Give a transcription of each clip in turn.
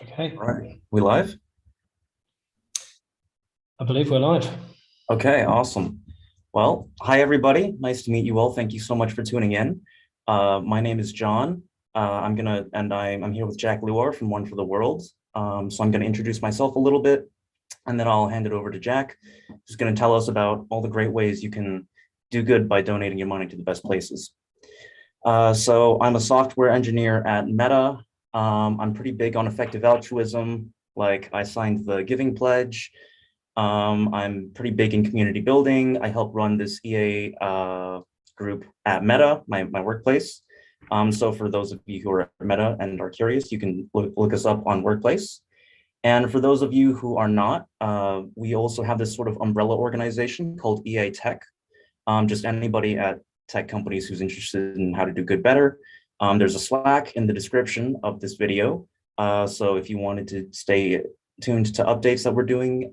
Okay, All right, we live? I believe we're live. Okay, awesome. Well, hi everybody. Nice to meet you all. Thank you so much for tuning in. My name is John. I'm here with Jack Luar from One for the World. So I'm gonna introduce myself a little bit, and then I'll hand it over to Jack, who's gonna tell us about all the great ways you can do good by donating your money to the best places. So I'm a software engineer at Meta. I'm pretty big on effective altruism. Like I signed the Giving Pledge. I'm pretty big in community building. I help run this EA group at Meta, my workplace. So for those of you who are at Meta and are curious, you can look us up on Workplace. And for those of you who are not, we also have this sort of umbrella organization called EA Tech. Just anybody at tech companies who's interested in how to do good better. There's a Slack in the description of this video. So if you wanted to stay tuned to updates that we're doing,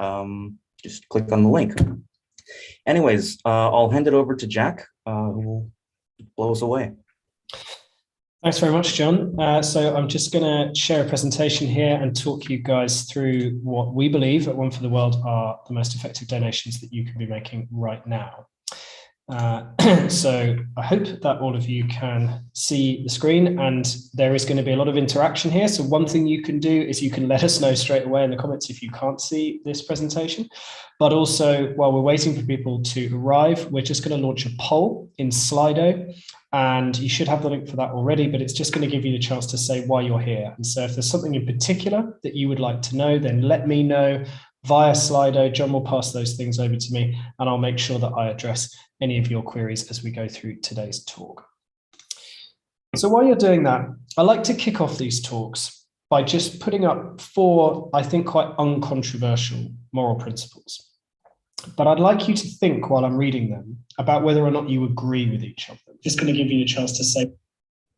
just click on the link. Anyways, I'll hand it over to Jack, who will blow us away. Thanks very much, John. So I'm just going to share a presentation here and talk you guys through what we believe at One for the World are the most effective donations that you can be making right now. So I hope that all of you can see the screen, and there is going to be a lot of interaction here. So one thing you can do is you can let us know straight away in the comments if you can't see this presentation. But also, while we're waiting for people to arrive, we're just going to launch a poll in Slido, and you should have the link for that already, but it's just going to give you the chance to say why you're here. And so if there's something in particular that you would like to know, then let me know via Slido. John will pass those things over to me, and I'll make sure that I address any of your queries as we go through today's talk. So while you're doing that, I like to kick off these talks by just putting up 4, I think, quite uncontroversial moral principles. But I'd like you to think while I'm reading them about whether or not you agree with each of them. Just going to give you the chance to say.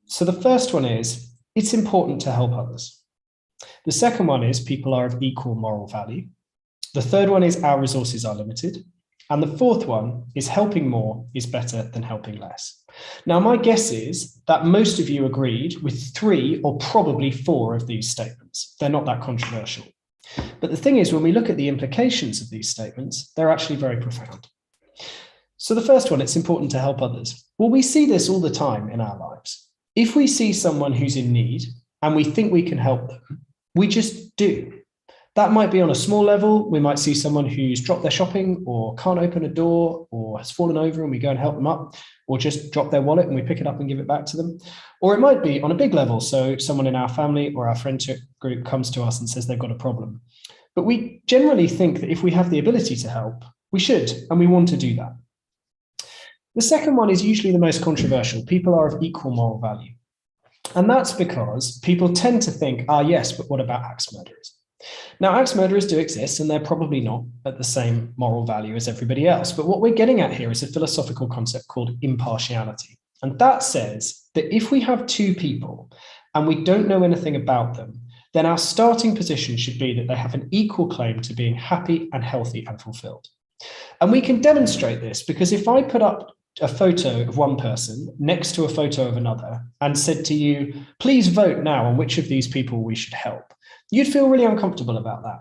So the first one is, it's important to help others. The second one is, people are of equal moral value. The third one is, our resources are limited. And the fourth one is, helping more is better than helping less. Now, my guess is that most of you agreed with 3 or probably 4 of these statements. They're not that controversial. But the thing is, when we look at the implications of these statements, they're actually very profound. So the first one, it's important to help others. Well, we see this all the time in our lives. If we see someone who's in need and we think we can help them, we just do. That might be on a small level. We might see someone who's dropped their shopping or can't open a door or has fallen over and we go and help them up, or just drop their wallet and we pick it up and give it back to them. Or it might be on a big level. So someone in our family or our friendship group comes to us and says they've got a problem. But we generally think that if we have the ability to help, we should, and we want to do that. The second one is usually the most controversial. People are of equal moral value. And that's because people tend to think, yes, but what about axe murderers? Now, axe murderers do exist, and they're probably not at the same moral value as everybody else. But what we're getting at here is a philosophical concept called impartiality. And that says that if we have 2 people and we don't know anything about them, then our starting position should be that they have an equal claim to being happy and healthy and fulfilled. And we can demonstrate this because if I put up a photo of one person next to a photo of another and said to you, please vote now on which of these people we should help, you'd feel really uncomfortable about that.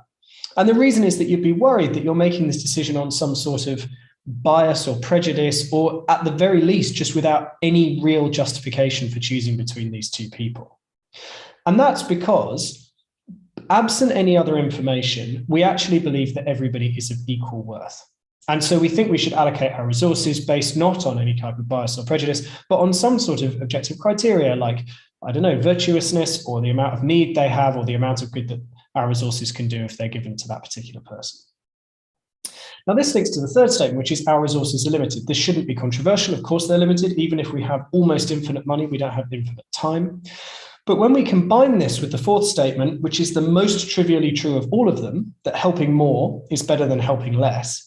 And the reason is that you'd be worried that you're making this decision on some sort of bias or prejudice, or at the very least, just without any real justification for choosing between these 2 people. And that's because, absent any other information, we actually believe that everybody is of equal worth. And so we think we should allocate our resources based not on any type of bias or prejudice, but on some sort of objective criteria like, I don't know, virtuousness or the amount of need they have or the amount of good that our resources can do if they're given to that particular person. Now, this links to the third statement, which is our resources are limited. This shouldn't be controversial. Of course, they're limited. Even if we have almost infinite money, we don't have infinite time. But when we combine this with the fourth statement, which is the most trivially true of all of them, that helping more is better than helping less,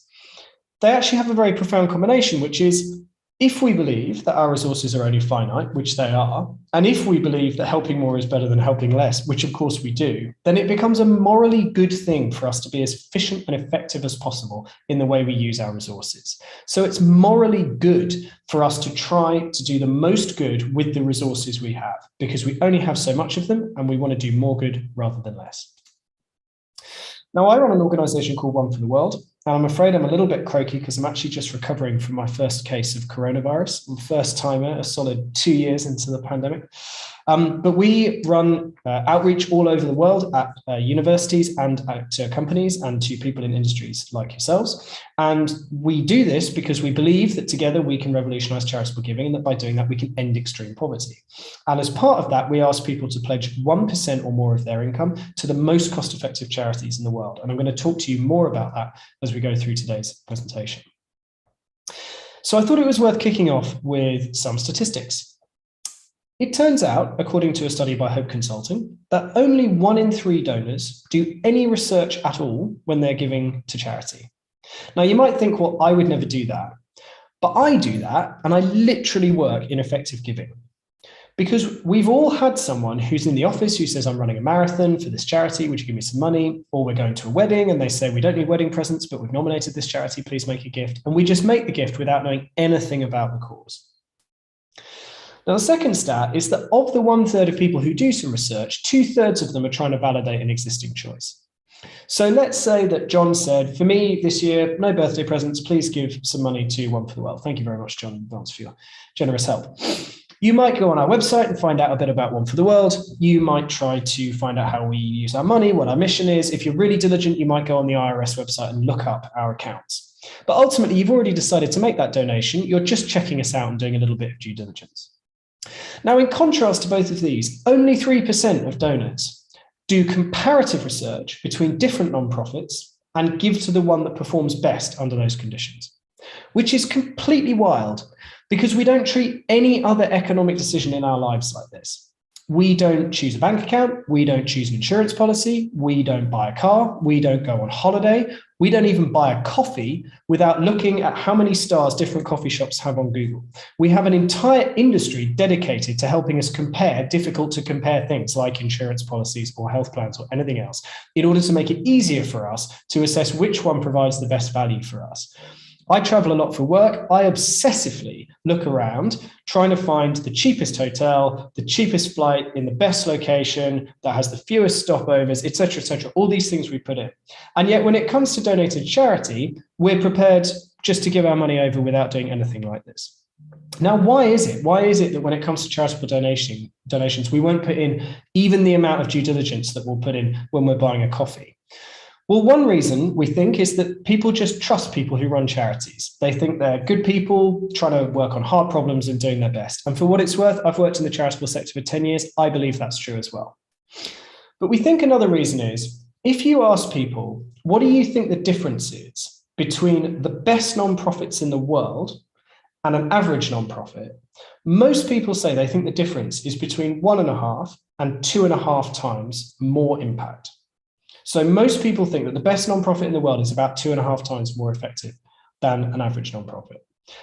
they actually have a very profound combination, which is If we believe that our resources are only finite, which they are, and if we believe that helping more is better than helping less, which of course we do, then it becomes a morally good thing for us to be as efficient and effective as possible in the way we use our resources. So it's morally good for us to try to do the most good with the resources we have, because we only have so much of them and we want to do more good rather than less. Now, I run an organization called One for the World, and I'm afraid I'm a little bit croaky because I'm actually just recovering from my first case of coronavirus. I'm first timer, a solid 2 years into the pandemic. But we run outreach all over the world at universities and to companies and to people in industries like yourselves. And we do this because we believe that together we can revolutionize charitable giving, and that by doing that, we can end extreme poverty. And as part of that, we ask people to pledge 1% or more of their income to the most cost-effective charities in the world. And I'm going to talk to you more about that as we go through today's presentation. So I thought it was worth kicking off with some statistics. It turns out, according to a study by Hope Consulting, that only 1 in 3 donors do any research at all when they're giving to charity. Now, you might think, well, I would never do that. But I do that, and I literally work in effective giving. Because we've all had someone who's in the office who says, I'm running a marathon for this charity, would you give me some money? Or we're going to a wedding and they say, we don't need wedding presents, but we've nominated this charity, please make a gift. And we just make the gift without knowing anything about the cause. Now, the second stat is that of the 1/3 of people who do some research, 2/3 of them are trying to validate an existing choice. So let's say that John said, for me this year, no birthday presents, please give some money to One for the World. Thank you very much, John, in advance for your generous help. You might go on our website and find out a bit about One for the World. You might try to find out how we use our money, what our mission is. If you're really diligent, you might go on the IRS website and look up our accounts. But ultimately, you've already decided to make that donation. You're just checking us out and doing a little bit of due diligence. Now, in contrast to both of these, only 3% of donors do comparative research between different nonprofits and give to the one that performs best under those conditions, which is completely wild because we don't treat any other economic decision in our lives like this. We don't choose a bank account. We don't choose an insurance policy. We don't buy a car. We don't go on holiday. We don't even buy a coffee without looking at how many stars different coffee shops have on Google. We have an entire industry dedicated to helping us compare difficult to compare things like insurance policies or health plans or anything else in order to make it easier for us to assess which one provides the best value for us. I travel a lot for work. I obsessively look around trying to find the cheapest hotel, the cheapest flight in the best location that has the fewest stopovers, etc., all these things we put in. And yet when it comes to donated charity, we're prepared just to give our money over without doing anything like this. Now, why is it? Why is it that when it comes to charitable donations, we won't put in even the amount of due diligence that we'll put in when we're buying a coffee? Well, one reason we think is that people just trust people who run charities. They think they're good people trying to work on hard problems and doing their best. And for what it's worth, I've worked in the charitable sector for 10 years. I believe that's true as well. But we think another reason is, if you ask people, what do you think the difference is between the best nonprofits in the world and an average nonprofit? Most people say they think the difference is between 1.5 and 2.5 times more impact. So most people think that the best nonprofit in the world is about 2.5 times more effective than an average nonprofit.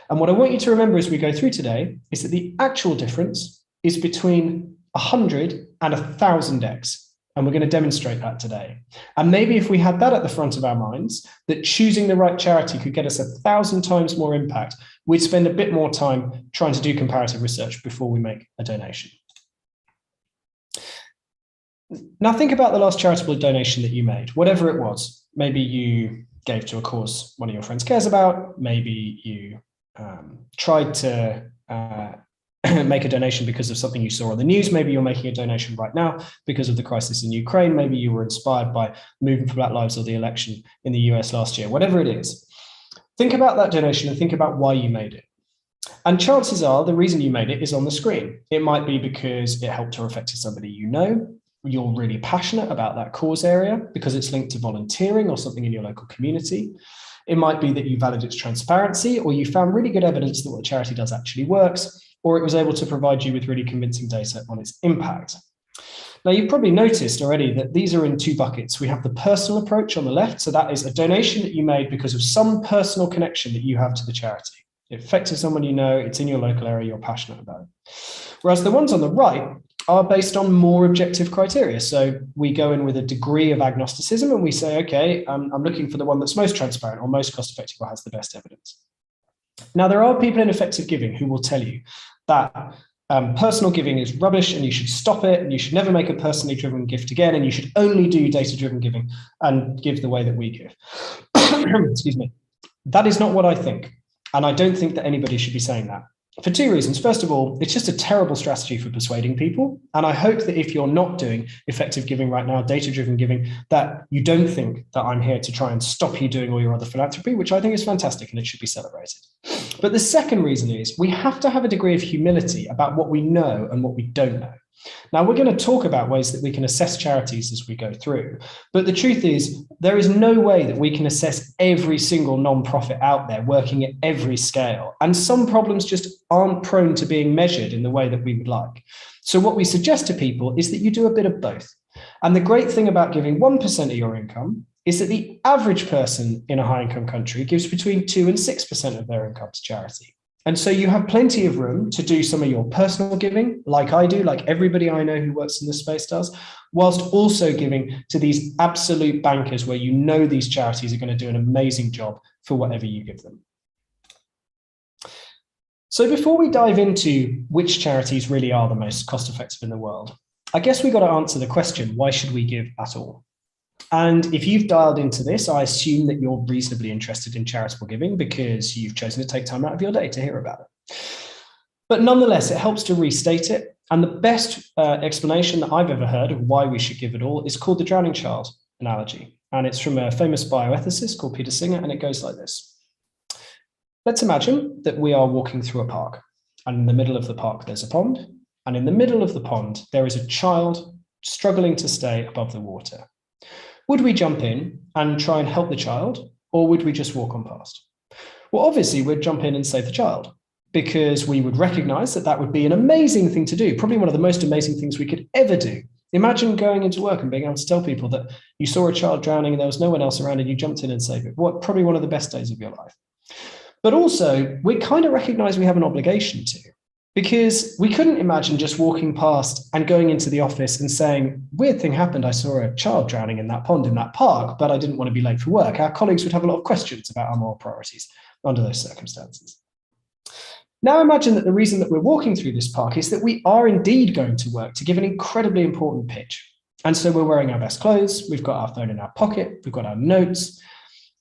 And what I want you to remember as we go through today is that the actual difference is between 100 and 1,000x. And we're going to demonstrate that today. And maybe if we had that at the front of our minds, that choosing the right charity could get us 1,000 times more impact, we'd spend a bit more time trying to do comparative research before we make a donation. Now think about the last charitable donation that you made, whatever it was. Maybe you gave to a cause one of your friends cares about. Maybe you tried to make a donation because of something you saw on the news. Maybe you're making a donation right now because of the crisis in Ukraine. Maybe you were inspired by Movement for Black Lives or the election in the US last year, whatever it is. Think about that donation and think about why you made it. And chances are the reason you made it is on the screen. It might be because it helped or affected somebody you know. You're really passionate about that cause area because it's linked to volunteering or something in your local community. It might be that you valued its transparency, or you found really good evidence that what charity does actually works, or it was able to provide you with really convincing data on its impact. Now, you've probably noticed already that these are in 2 buckets. We have the personal approach on the left. So that is a donation that you made because of some personal connection that you have to the charity. It affects someone you know, it's in your local area, you're passionate about it. Whereas the ones on the right are based on more objective criteria. So we go in with a degree of agnosticism and we say, okay, I'm looking for the one that's most transparent or most cost effective or has the best evidence. Now, there are people in effective giving who will tell you that personal giving is rubbish and you should stop it and you should never make a personally driven gift again and you should only do data-driven giving and give the way that we give. Excuse me. That is not what I think. And I don't think that anybody should be saying that. For two reasons. First of all, it's just a terrible strategy for persuading people. And I hope that if you're not doing effective giving right now, data-driven giving, that you don't think that I'm here to try and stop you doing all your other philanthropy, which I think is fantastic and it should be celebrated. But the second reason is we have to have a degree of humility about what we know and what we don't know. Now, we're going to talk about ways that we can assess charities as we go through. But the truth is, there is no way that we can assess every single nonprofit out there working at every scale. And some problems just aren't prone to being measured in the way that we would like. So what we suggest to people is that you do a bit of both. And the great thing about giving 1% of your income is that the average person in a high income country gives between 2 and 6% of their income to charity. And so you have plenty of room to do some of your personal giving, like I do, like everybody I know who works in this space does, whilst also giving to these absolute bankers where you know these charities are going to do an amazing job for whatever you give them. So before we dive into which charities really are the most cost effective in the world, I guess we've got to answer the question, why should we give at all? And if you've dialed into this, I assume that you're reasonably interested in charitable giving because you've chosen to take time out of your day to hear about it. But nonetheless, it helps to restate it. And the best explanation that I've ever heard of why we should give at all is called the drowning child analogy. And it's from a famous bioethicist called Peter Singer, and it goes like this. Let's imagine that we are walking through a park, and in the middle of the park, there's a pond. And in the middle of the pond, there is a child struggling to stay above the water. Would we jump in and try and help the child, or would we just walk on past? Well, obviously, we'd jump in and save the child because we would recognize that that would be an amazing thing to do, probably one of the most amazing things we could ever do. Imagine going into work and being able to tell people that you saw a child drowning and there was no one else around and you jumped in and saved it. Probably one of the best days of your life. But also, we kind of recognize we have an obligation to. Because we couldn't imagine just walking past and going into the office and saying, weird thing happened, I saw a child drowning in that pond in that park, but I didn't want to be late for work. Our colleagues would have a lot of questions about our moral priorities under those circumstances. Now imagine that the reason that we're walking through this park is that we are indeed going to work to give an incredibly important pitch. And so we're wearing our best clothes, we've got our phone in our pocket, we've got our notes.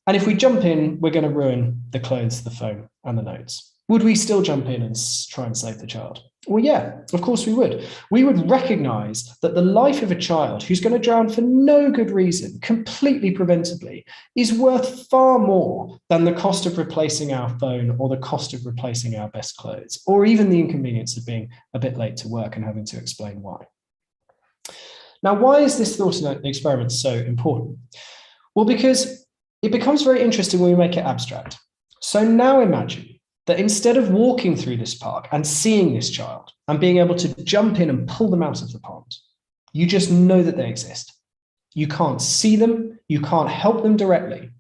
And if we jump in, we're going to ruin the clothes, the phone, and the notes. Would we still jump in and try and save the child? Well, yeah, of course we would. We would recognize that the life of a child who's going to drown for no good reason, completely preventably, is worth far more than the cost of replacing our phone or the cost of replacing our best clothes, or even the inconvenience of being a bit late to work and having to explain why. Now, why is this thought experiment so important? Well, because it becomes very interesting when we make it abstract. So now imagine that instead of walking through this park and seeing this child and being able to jump in and pull them out of the pond, you just know that they exist. You can't see them, you can't help them directly,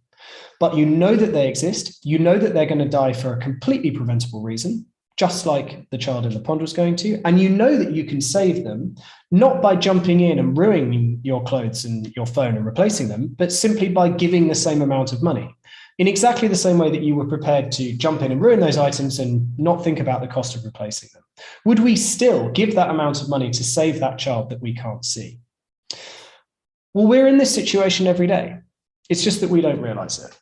but you know that they exist, you know that they're going to die for a completely preventable reason, just like the child in the pond was going to, and you know that you can save them, not by jumping in and ruining your clothes and your phone and replacing them, but simply by giving the same amount of money. In exactly the same way that you were prepared to jump in and ruin those items and not think about the cost of replacing them. Would we still give that amount of money to save that child that we can't see? Well, we're in this situation every day. It's just that we don't realize it.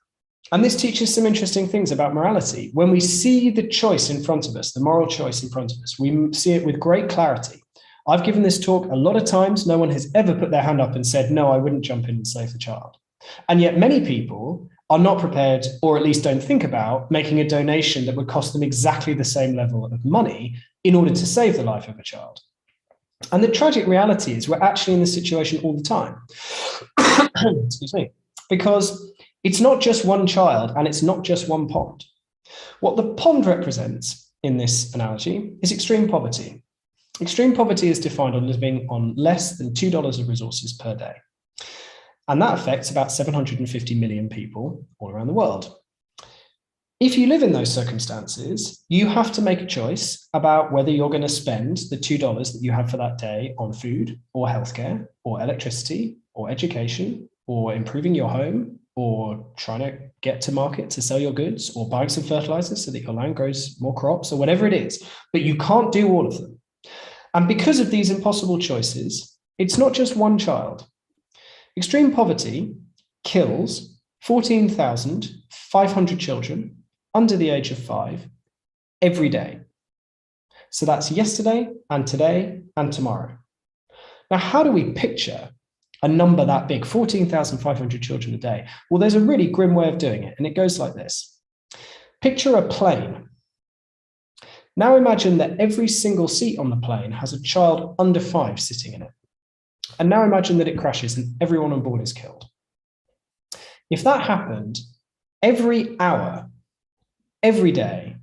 And this teaches some interesting things about morality. When we see the choice in front of us, the moral choice in front of us, we see it with great clarity. I've given this talk a lot of times. No one has ever put their hand up and said, no, I wouldn't jump in and save the child. And yet many people are not prepared, or at least don't think about, making a donation that would cost them exactly the same level of money in order to save the life of a child. And the tragic reality is we're actually in this situation all the time. Excuse me. Because it's not just one child and it's not just one pond. What the pond represents in this analogy is extreme poverty. Extreme poverty is defined as being on less than $2 of resources per day. And that affects about 750 million people all around the world. If you live in those circumstances, you have to make a choice about whether you're going to spend the $2 that you have for that day on food or healthcare or electricity or education or improving your home or trying to get to market to sell your goods or buying some fertilizers so that your land grows more crops or whatever it is. But you can't do all of them. And because of these impossible choices, it's not just one child. Extreme poverty kills 14,500 children under the age of 5 every day. So that's yesterday and today and tomorrow. Now, how do we picture a number that big, 14,500 children a day? Well, there's a really grim way of doing it, and it goes like this. Picture a plane. Now imagine that every single seat on the plane has a child under 5 sitting in it. And now imagine that it crashes and everyone on board is killed. If that happened every hour, every day,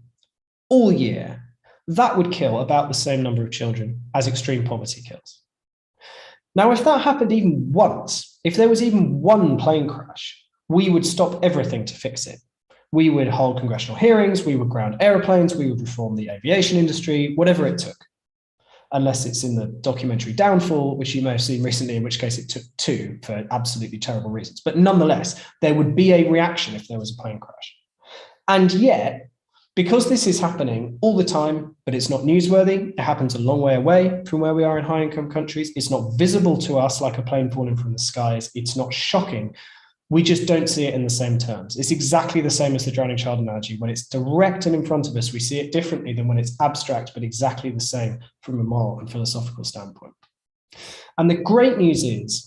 all year, that would kill about the same number of children as extreme poverty kills. Now, if that happened even once, if there was even one plane crash, we would stop everything to fix it. We would hold congressional hearings, we would ground airplanes, we would reform the aviation industry, whatever it took. Unless it's in the documentary Downfall, which you may have seen recently, in which case it took 2 for absolutely terrible reasons. But nonetheless, there would be a reaction if there was a plane crash. And yet, because this is happening all the time, but it's not newsworthy, it happens a long way away from where we are in high-income countries, it's not visible to us like a plane falling from the skies, it's not shocking, we just don't see it in the same terms. It's exactly the same as the drowning child analogy. When it's direct and in front of us, we see it differently than when it's abstract, but exactly the same from a moral and philosophical standpoint. And the great news is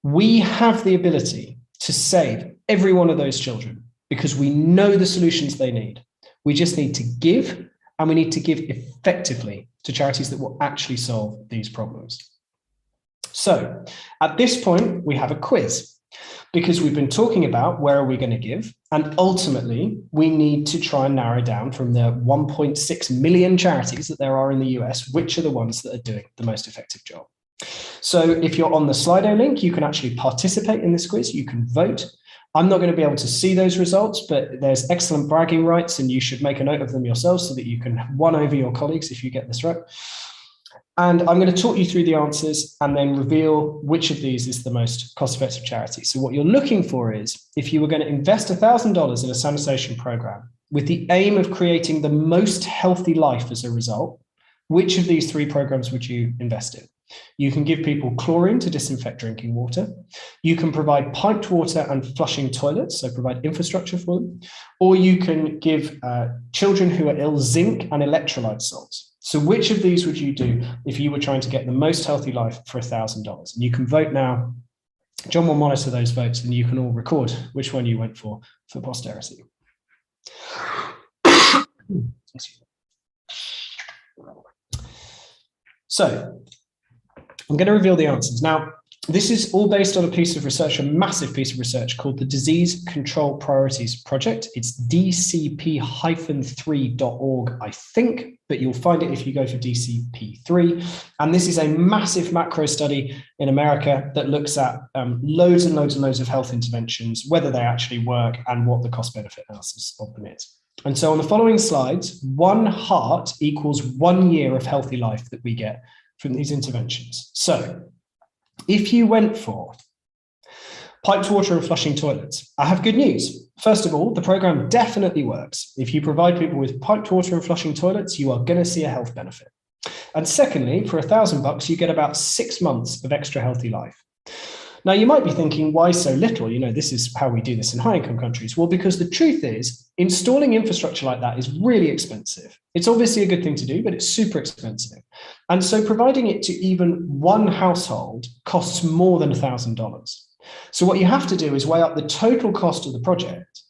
we have the ability to save every one of those children because we know the solutions they need. We just need to give, and we need to give effectively to charities that will actually solve these problems. So at this point, we have a quiz because we've been talking about where are we going to give, and ultimately we need to try and narrow down from the 1.6 million charities that there are in the US, which are the ones that are doing the most effective job. So if you're on the Slido link, you can actually participate in this quiz. You can vote. I'm not going to be able to see those results, but there's excellent bragging rights and you should make a note of them yourselves so that you can win over your colleagues if you get this right. And I'm going to talk you through the answers and then reveal which of these is the most cost-effective charity. So what you're looking for is, if you were going to invest $1,000 in a sanitation program with the aim of creating the most healthy life as a result, which of these 3 programs would you invest in? You can give people chlorine to disinfect drinking water. You can provide piped water and flushing toilets, so provide infrastructure for them. Or you can give children who are ill zinc and electrolyte salts. So which of these would you do if you were trying to get the most healthy life for $1,000? And you can vote now. John will monitor those votes and you can all record which one you went for posterity. So I'm going to reveal the answers. Now, this is all based on a piece of research, a massive piece of research called the Disease Control Priorities Project. It's dcp-3.org, I think, but you'll find it if you go for DCP3. And this is a massive macro study in America that looks at loads and loads and loads of health interventions, whether they actually work and what the cost-benefit analysis of them is. And so on the following slides, 1 heart equals 1 year of healthy life that we get from these interventions. So if you went for piped water and flushing toilets, I have good news. First of all, the program definitely works. If you provide people with piped water and flushing toilets, you are going to see a health benefit. And secondly, for $1,000, you get about 6 months of extra healthy life. Now, you might be thinking, why so little? You know, this is how we do this in high-income countries. Well, because the truth is, installing infrastructure like that is really expensive. It's obviously a good thing to do, but it's super expensive. And so providing it to even one household costs more than $1,000. So what you have to do is weigh up the total cost of the project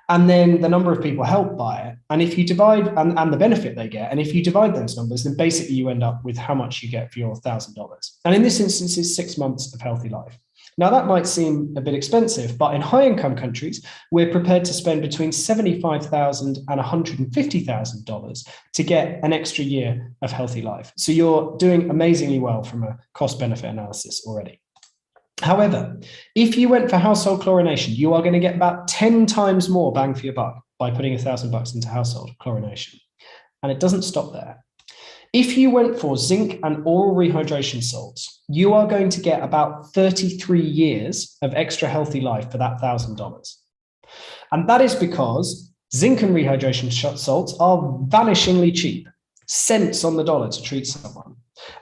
and then the number of people helped by it. And if you divide, and the benefit they get, and if you divide those numbers, then basically you end up with how much you get for your $1,000. And in this instance, is 6 months of healthy life. Now, that might seem a bit expensive, but in high-income countries, we're prepared to spend between $75,000 and $150,000 to get an extra year of healthy life. So you're doing amazingly well from a cost-benefit analysis already. However, if you went for household chlorination, you are going to get about 10 times more bang for your buck. by putting $1,000 into household chlorination. And it doesn't stop there. If you went for zinc and oral rehydration salts, you are going to get about 33 years of extra healthy life for that $1,000. And that is because zinc and rehydration salts are vanishingly cheap, cents on the dollar to treat someone.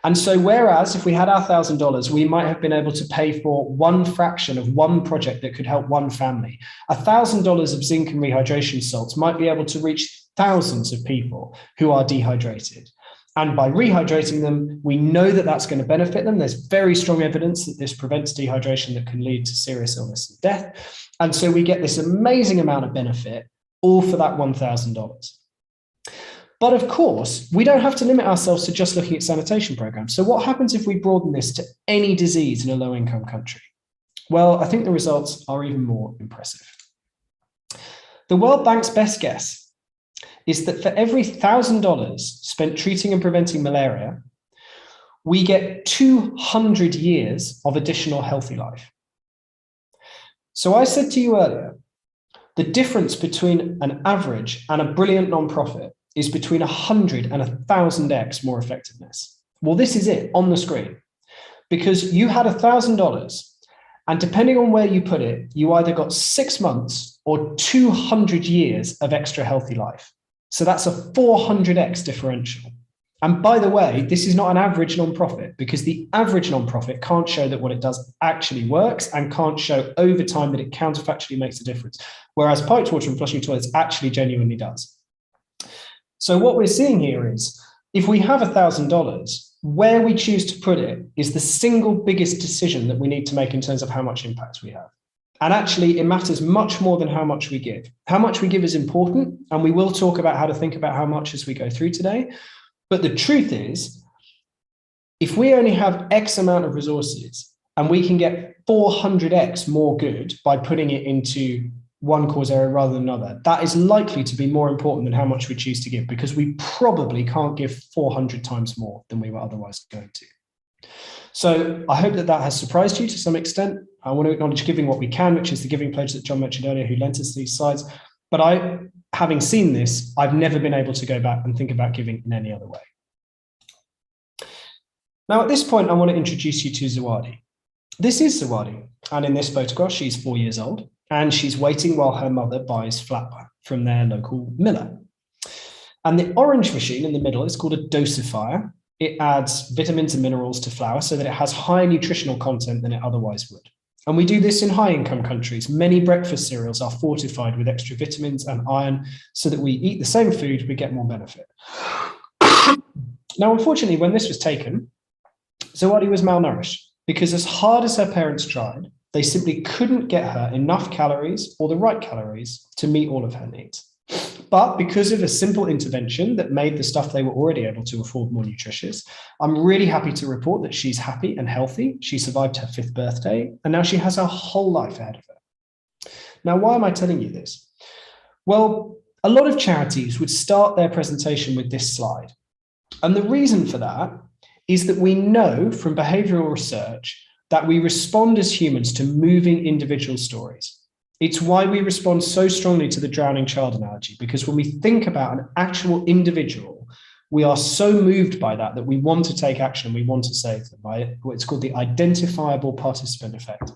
And so whereas if we had our $1,000, we might have been able to pay for one fraction of one project that could help one family, $1,000 of zinc and rehydration salts might be able to reach thousands of people who are dehydrated. And by rehydrating them, we know that that's going to benefit them. There's very strong evidence that this prevents dehydration that can lead to serious illness and death. And so we get this amazing amount of benefit, all for that $1,000. But of course, we don't have to limit ourselves to just looking at sanitation programs. So what happens if we broaden this to any disease in a low-income country? Well, I think the results are even more impressive. The World Bank's best guess is that for every $1,000 spent treating and preventing malaria, we get 200 years of additional healthy life. So I said to you earlier, the difference between an average and a brilliant nonprofit is between 100 and 1,000x more effectiveness. Well, this is it on the screen, because you had $1,000, and depending on where you put it, you either got 6 months or 200 years of extra healthy life. So that's a 400x differential. And by the way, this is not an average nonprofit, because the average nonprofit can't show that what it does actually works and can't show over time that it counterfactually makes a difference. Whereas piped water and flushing toilets actually genuinely does. So what we're seeing here is, if we have $1,000, where we choose to put it is the single biggest decision that we need to make in terms of how much impact we have. And actually, it matters much more than how much we give. How much we give is important, and we will talk about how to think about how much as we go through today. But the truth is, if we only have X amount of resources and we can get 400x more good by putting it into one cause area rather than another, that is likely to be more important than how much we choose to give, because we probably can't give 400 times more than we were otherwise going to. So I hope that that has surprised you to some extent. I want to acknowledge Giving What We Can, which is the giving pledge that John mentioned earlier, who lent us these slides. But having seen this, I've never been able to go back and think about giving in any other way. Now, at this point, I want to introduce you to Zawadi. This is Zawadi. And in this photograph, she's 4 years old, and she's waiting while her mother buys flour from their local miller. And the orange machine in the middle is called a dosifier. It adds vitamins and minerals to flour so that it has higher nutritional content than it otherwise would. And we do this in high-income countries. Many breakfast cereals are fortified with extra vitamins and iron so that we eat the same food, we get more benefit. Now, unfortunately, when this was taken, Zawadi was malnourished because as hard as her parents tried, they simply couldn't get her enough calories or the right calories to meet all of her needs. But because of a simple intervention that made the stuff they were already able to afford more nutritious, I'm really happy to report that she's happy and healthy. She survived her 5th birthday, and now she has her whole life ahead of her. Now, why am I telling you this? Well, a lot of charities would start their presentation with this slide. And the reason for that is that we know from behavioral research that we respond as humans to moving individual stories. It's why we respond so strongly to the drowning child analogy, because when we think about an actual individual, we are so moved by that that we want to take action, we want to save them, right? It's called the identifiable participant effect.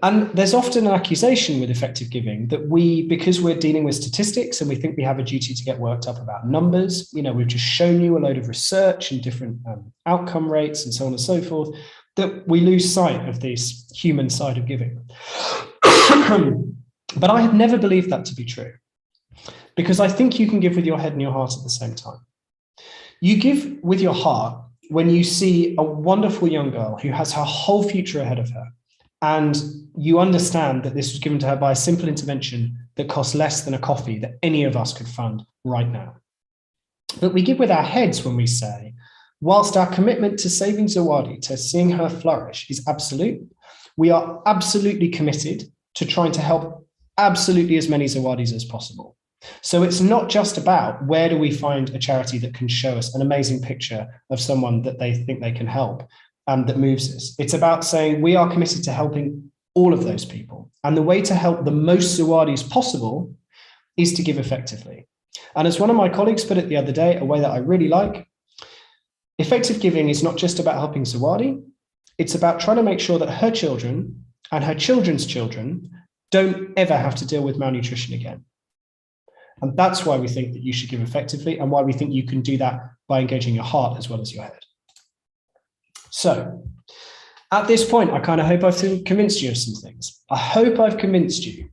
And there's often an accusation with effective giving that because we're dealing with statistics and we think we have a duty to get worked up about numbers, we've just shown you a load of research and different outcome rates and so on and so forth, that we lose sight of this human side of giving. But I have never believed that to be true, because I think you can give with your head and your heart at the same time. You give with your heart when you see a wonderful young girl who has her whole future ahead of her, and you understand that this was given to her by a simple intervention that costs less than a coffee that any of us could fund right now. But we give with our heads when we say, whilst our commitment to saving Zawadi, to seeing her flourish, is absolute, we are absolutely committed to trying to help absolutely as many Zawadis as possible. So it's not just about where do we find a charity that can show us an amazing picture of someone that they think they can help, that moves us. It's about saying we are committed to helping all of those people. And the way to help the most Sawadis possible is to give effectively. And as one of my colleagues put it the other day, a way that I really like, effective giving is not just about helping Sawadi, it's about trying to make sure that her children and her children's children don't ever have to deal with malnutrition again. And that's why we think that you should give effectively, and why we think you can do that by engaging your heart as well as your head. So at this point, I kind of hope I've convinced you of some things. I hope I've convinced you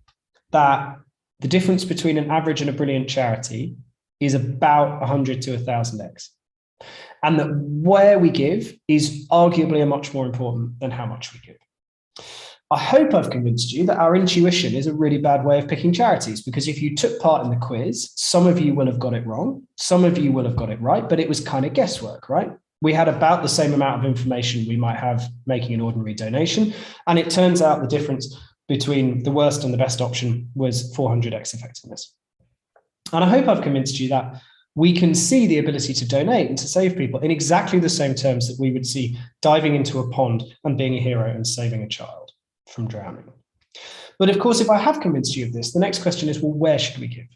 that the difference between an average and a brilliant charity is about 100 to 1,000x. And that where we give is arguably much more important than how much we give. I hope I've convinced you that our intuition is a really bad way of picking charities, because if you took part in the quiz, some of you will have got it wrong, some of you will have got it right, but it was kind of guesswork, right? We had about the same amount of information we might have making an ordinary donation. And it turns out the difference between the worst and the best option was 400x effectiveness. And I hope I've convinced you that we can see the ability to donate and to save people in exactly the same terms that we would see diving into a pond and being a hero and saving a child from drowning. But of course, if I have convinced you of this, the next question is, well, where should we give?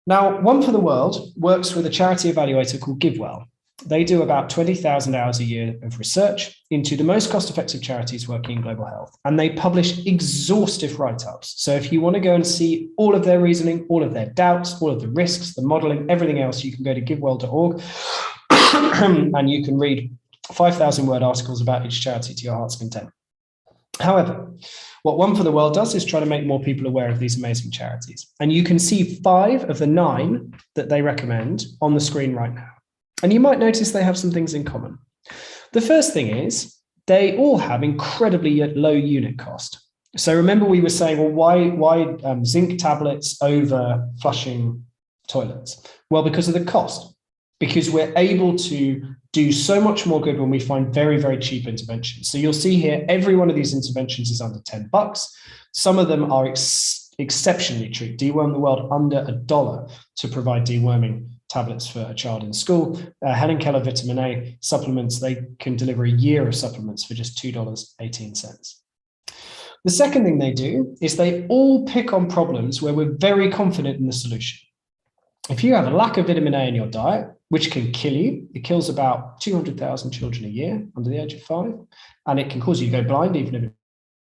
Now, One for the World works with a charity evaluator called GiveWell. They do about 20,000 hours a year of research into the most cost-effective charities working in global health. And they publish exhaustive write-ups. So if you want to go and see all of their reasoning, all of their doubts, all of the risks, the modeling, everything else, you can go to givewell.org and you can read 5,000-word articles about each charity to your heart's content. However, what One for the World does is try to make more people aware of these amazing charities. And you can see 5 of the 9 that they recommend on the screen right now. And you might notice they have some things in common. The first thing is they all have incredibly low unit cost. So remember we were saying, well, why zinc tablets over flushing toilets? Well, because of the cost. Because we're able to do so much more good when we find very, very cheap interventions. So you'll see here, every one of these interventions is under $10. Some of them are exceptionally cheap. Deworm the World under $1 to provide deworming tablets for a child in school. Helen Keller vitamin A supplements, they can deliver a year of supplements for just $2.18. The second thing they do is they all pick on problems where we're very confident in the solution. If you have a lack of vitamin A in your diet, which can kill you, it kills about 200,000 children a year under the age of 5, and it can cause you to go blind even if it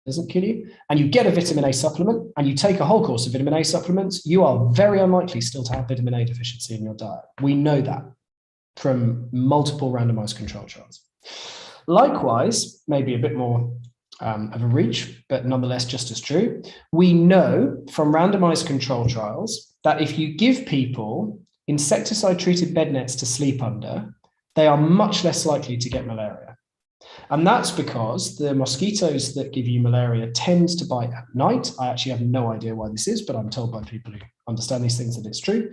doesn't kill you, and you get a vitamin A supplement and you take a whole course of vitamin A supplements, you are very unlikely still to have vitamin A deficiency in your diet. We know that from multiple randomized control trials. Likewise, maybe a bit more of a reach, but nonetheless just as true, we know from randomized control trials that if you give people insecticide-treated bed nets to sleep under, they are much less likely to get malaria. And that's because the mosquitoes that give you malaria tend to bite at night. I actually have no idea why this is, but I'm told by people who understand these things that it's true.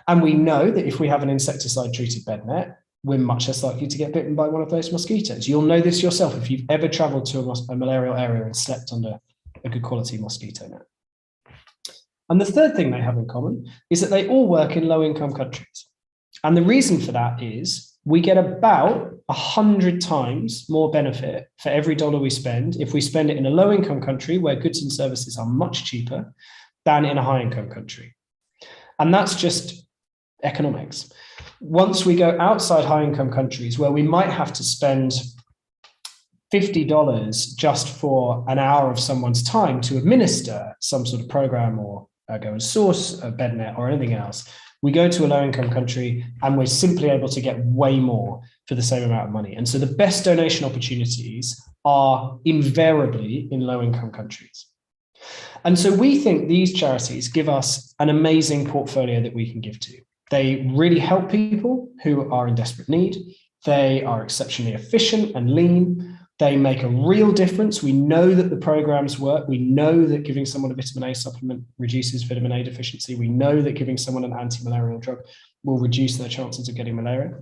And we know that if we have an insecticide-treated bed net, we're much less likely to get bitten by one of those mosquitoes. You'll know this yourself if you've ever traveled to a malarial area and slept under a good quality mosquito net. And the third thing they have in common is that they all work in low-income countries. And the reason for that is we get about 100 times more benefit for every dollar we spend if we spend it in a low-income country where goods and services are much cheaper than in a high-income country. And that's just economics. Once we go outside high-income countries where we might have to spend $50 just for an hour of someone's time to administer some sort of program or go and source a bed net or anything else, we go to a low-income country and we're simply able to get way more for the same amount of money. And so the best donation opportunities are invariably in low-income countries. And so we think these charities give us an amazing portfolio that we can give to. They really help people who are in desperate need. They are exceptionally efficient and lean. They make a real difference. We know that the programs work. We know that giving someone a vitamin A supplement reduces vitamin A deficiency. We know that giving someone an anti-malarial drug will reduce their chances of getting malaria.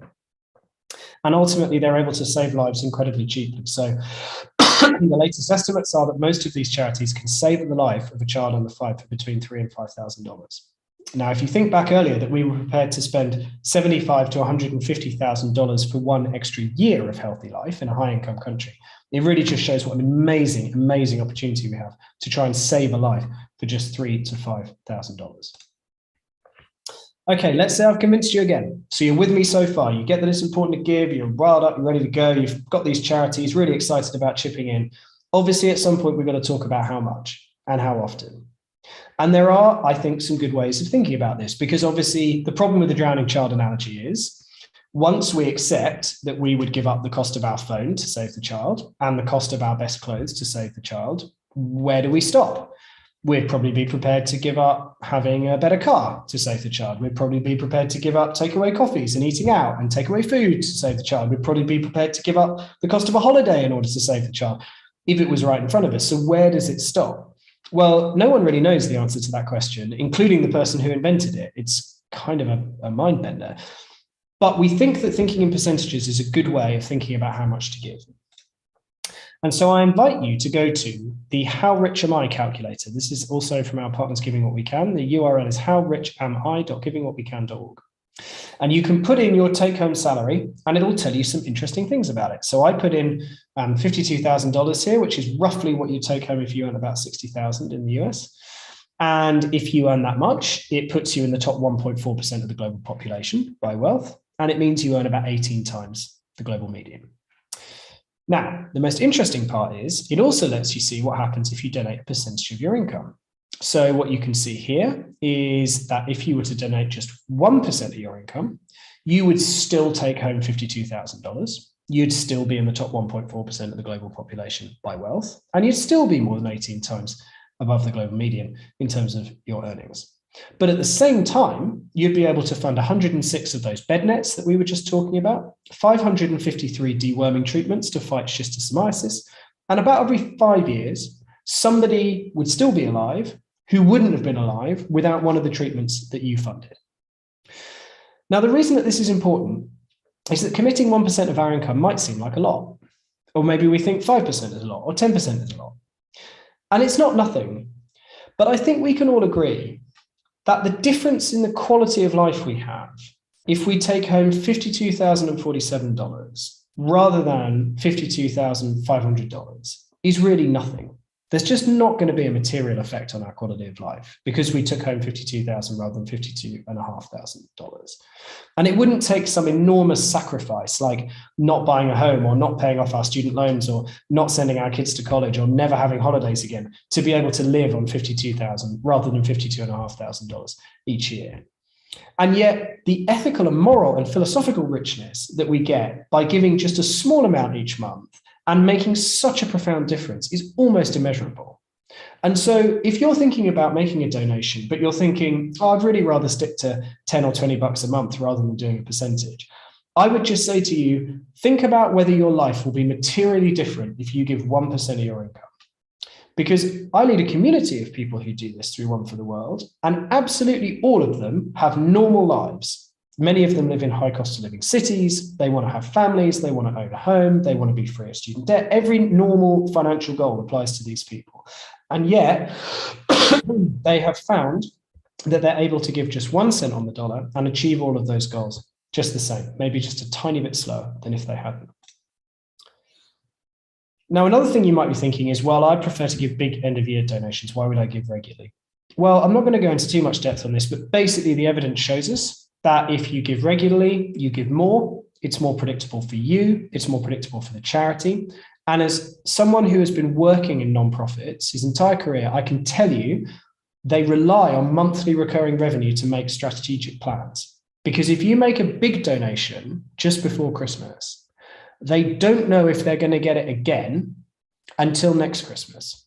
And ultimately, they're able to save lives incredibly cheaply. So the latest estimates are that most of these charities can save the life of a child under 5 for between $3,000 and $5,000. Now, if you think back earlier that we were prepared to spend $75,000 to $150,000 for one extra year of healthy life in a high-income country, it really just shows what an amazing, amazing opportunity we have to try and save a life for just $3,000 to $5,000. Okay, let's say I've convinced you again. So you're with me so far. You get that it's important to give. You're riled up. You're ready to go. You've got these charities, really excited about chipping in. Obviously, at some point, we've got to talk about how much and how often. And there are, I think, some good ways of thinking about this, because obviously the problem with the drowning child analogy is once we accept that we would give up the cost of our phone to save the child and the cost of our best clothes to save the child, where do we stop? We'd probably be prepared to give up having a better car to save the child. We'd probably be prepared to give up takeaway coffees and eating out and takeaway food to save the child. We'd probably be prepared to give up the cost of a holiday in order to save the child, if it was right in front of us. So where does it stop? Well, no one really knows the answer to that question, including the person who invented it. It's kind of a mind bender. But we think that thinking in percentages is a good way of thinking about how much to give. And so I invite you to go to the How Rich Am I calculator. This is also from our partners Giving What We Can. The URL is howrichami.givingwhatwecan.org. And you can put in your take-home salary and it'll tell you some interesting things about it. So I put in $52,000 here, which is roughly what you take home if you earn about $60,000 in the US. And if you earn that much, it puts you in the top 1.4% of the global population by wealth. And it means you earn about 18 times the global median. Now, the most interesting part is it also lets you see what happens if you donate a percentage of your income. So what you can see here is that if you were to donate just 1% of your income, you would still take home $52,000. You'd still be in the top 1.4% of the global population by wealth, and you'd still be more than 18 times above the global median in terms of your earnings. But at the same time, you'd be able to fund 106 of those bed nets that we were just talking about, 553 deworming treatments to fight schistosomiasis, and about every 5 years, somebody would still be alive who wouldn't have been alive without one of the treatments that you funded. Now, the reason that this is important is that committing 1% of our income might seem like a lot, or maybe we think 5% is a lot, or 10% is a lot. And it's not nothing, but I think we can all agree that the difference in the quality of life we have, if we take home $52,047 rather than $52,500, is really nothing. There's just not going to be a material effect on our quality of life because we took home $52,000 rather than $52,500. And it wouldn't take some enormous sacrifice like not buying a home or not paying off our student loans or not sending our kids to college or never having holidays again to be able to live on $52,000 rather than $52,500 each year. And yet the ethical and moral and philosophical richness that we get by giving just a small amount each month and making such a profound difference is almost immeasurable. And so if you're thinking about making a donation, but you're thinking, oh, I'd really rather stick to 10 or 20 bucks a month rather than doing a percentage, I would just say to you, think about whether your life will be materially different if you give 1% of your income. Because I lead a community of people who do this through One for the World, and absolutely all of them have normal lives. Many of them live in high cost of living cities. They want to have families. They want to own a home. They want to be free of student debt. Every normal financial goal applies to these people. And yet they have found that they're able to give just 1 cent on the dollar and achieve all of those goals just the same, maybe just a tiny bit slower than if they hadn't. Now, another thing you might be thinking is, well, I prefer to give big end of year donations. Why would I give regularly? Well, I'm not going to go into too much depth on this, but basically the evidence shows us that if you give regularly, you give more, it's more predictable for you, it's more predictable for the charity. And as someone who has been working in nonprofits his entire career, I can tell you they rely on monthly recurring revenue to make strategic plans. Because if you make a big donation just before Christmas, they don't know if they're going to get it again until next Christmas.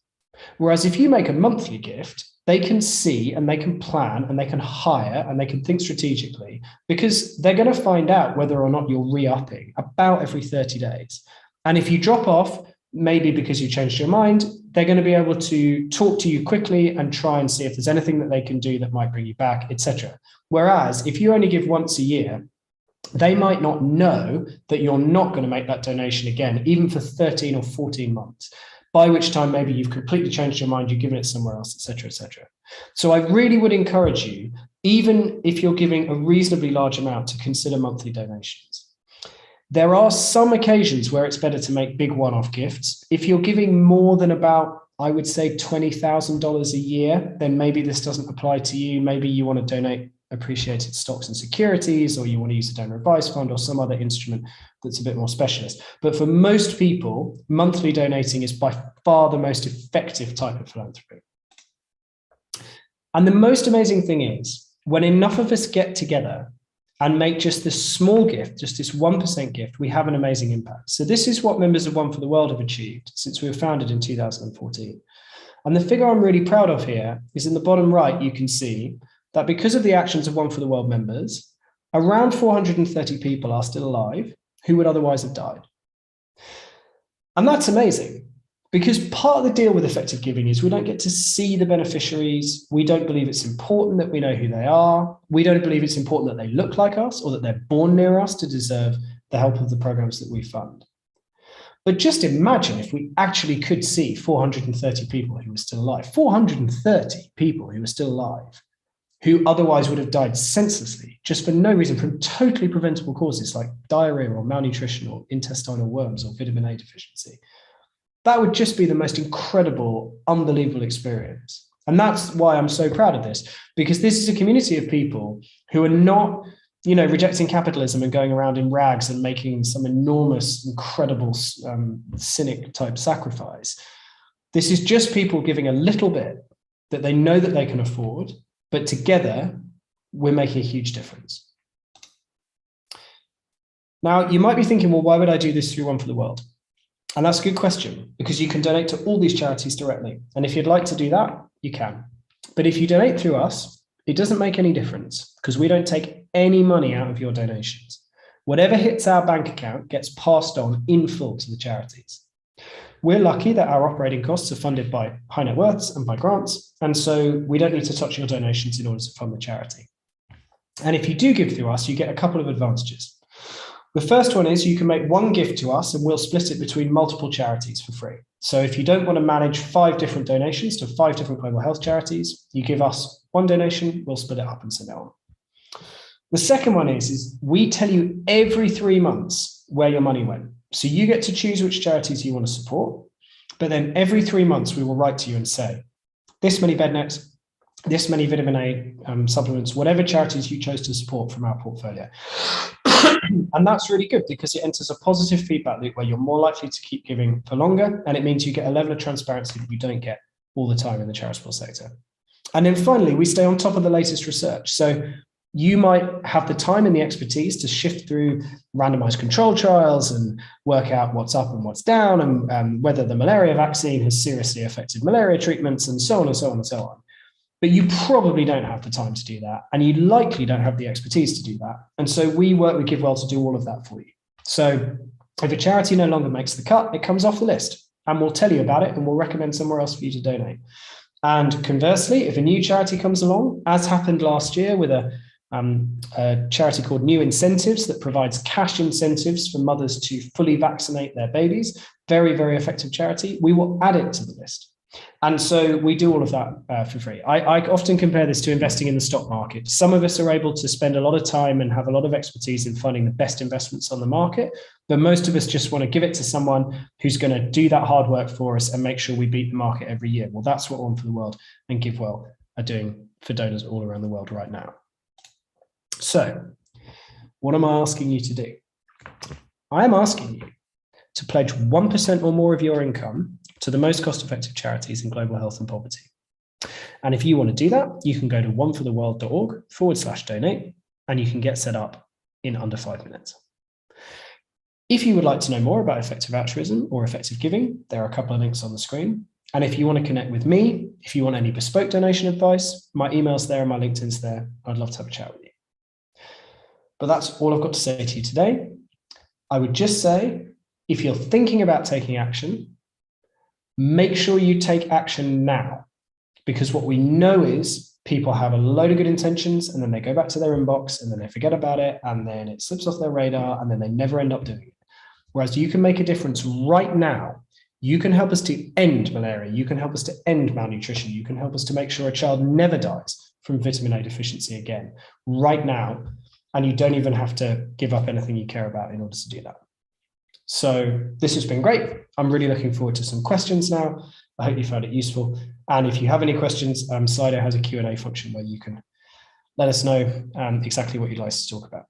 Whereas if you make a monthly gift, they can see and they can plan and they can hire and they can think strategically because they're going to find out whether or not you're re-upping about every 30 days. And if you drop off, maybe because you changed your mind, they're going to be able to talk to you quickly and try and see if there's anything that they can do that might bring you back, etc. Whereas if you only give once a year, they might not know that you're not going to make that donation again, even for 13 or 14 months. By which time maybe you've completely changed your mind, you've given it somewhere else, etc., etc. So I really would encourage you, even if you're giving a reasonably large amount, to consider monthly donations. There are some occasions where it's better to make big one-off gifts. If you're giving more than about, I would say, $20,000 a year, then maybe this doesn't apply to you. Maybe you want to donate appreciated stocks and securities, or you want to use a donor advice fund or some other instrument that's a bit more specialist. But for most people, monthly donating is by far the most effective type of philanthropy. And the most amazing thing is, when enough of us get together and make just this small gift, just this 1% gift, we have an amazing impact. So this is what members of One for the World have achieved since we were founded in 2014. And the figure I'm really proud of here is in the bottom right, you can see that because of the actions of One for the World members, around 430 people are still alive who would otherwise have died. And that's amazing, because part of the deal with effective giving is we don't get to see the beneficiaries. We don't believe it's important that we know who they are. We don't believe it's important that they look like us or that they're born near us to deserve the help of the programs that we fund. But just imagine if we actually could see 430 people who were still alive, 430 people who were still alive, who otherwise would have died senselessly just for no reason, from totally preventable causes like diarrhea or malnutrition or intestinal worms or vitamin A deficiency. That would just be the most incredible, unbelievable experience. And that's why I'm so proud of this, because this is a community of people who are not, rejecting capitalism and going around in rags and making some enormous, incredible, cynic type sacrifice. This is just people giving a little bit that they know that they can afford, but together we're making a huge difference. Now, you might be thinking, well, why would I do this through One for the World? And that's a good question, because you can donate to all these charities directly. And if you'd like to do that, you can. But if you donate through us, it doesn't make any difference, because we don't take any money out of your donations. Whatever hits our bank account gets passed on in full to the charities. We're lucky that our operating costs are funded by high net worths and by grants. And so we don't need to touch your donations in order to fund the charity. And if you do give through us, you get a couple of advantages. The first one is you can make one gift to us and we'll split it between multiple charities for free. So if you don't want to manage 5 different donations to 5 different global health charities, you give us one donation, we'll split it up and send it on. The second one is we tell you every 3 months where your money went. So you get to choose which charities you want to support, but then every 3 months we will write to you and say, this many bed nets, this many vitamin A supplements, whatever charities you chose to support from our portfolio. And that's really good, because it enters a positive feedback loop where you're more likely to keep giving for longer, and it means you get a level of transparency that you don't get all the time in the charitable sector. And then finally, we stay on top of the latest research. So you might have the time and the expertise to shift through randomized control trials and work out what's up and what's down, and whether the malaria vaccine has seriously affected malaria treatments, and so on and so on and so on. But you probably don't have the time to do that, and you likely don't have the expertise to do that. And so we work with GiveWell to do all of that for you. So if a charity no longer makes the cut, it comes off the list, and we'll tell you about it, and we'll recommend somewhere else for you to donate. And conversely, if a new charity comes along, as happened last year with a charity called New Incentives that provides cash incentives for mothers to fully vaccinate their babies, very, very effective charity, we will add it to the list. And so we do all of that for free. I often compare this to investing in the stock market. Some of us are able to spend a lot of time and have a lot of expertise in finding the best investments on the market, but most of us just want to give it to someone who's going to do that hard work for us and make sure we beat the market every year. Well, that's what One for the World and GiveWell are doing for donors all around the world right now. So what am I asking you to do? I am asking you to pledge 1% or more of your income to the most cost-effective charities in global health and poverty. And if you want to do that, you can go to onefortheworld.org/donate, and you can get set up in under 5 minutes. If you would like to know more about effective altruism or effective giving, there are a couple of links on the screen. And if you want to connect with me, if you want any bespoke donation advice, my email's there and my LinkedIn's there. I'd love to have a chat with you. But that's all I've got to say to you today. I would just say, if you're thinking about taking action, make sure you take action now, because what we know is people have a load of good intentions and then they go back to their inbox and then they forget about it and then it slips off their radar and then they never end up doing it. Whereas you can make a difference right now. You can help us to end malaria. You can help us to end malnutrition. You can help us to make sure a child never dies from vitamin A deficiency again right now, and you don't even have to give up anything you care about in order to do that. So this has been great. I'm really looking forward to some questions now. I hope you found it useful. And if you have any questions, Slido has a Q&A function where you can let us know exactly what you'd like to talk about.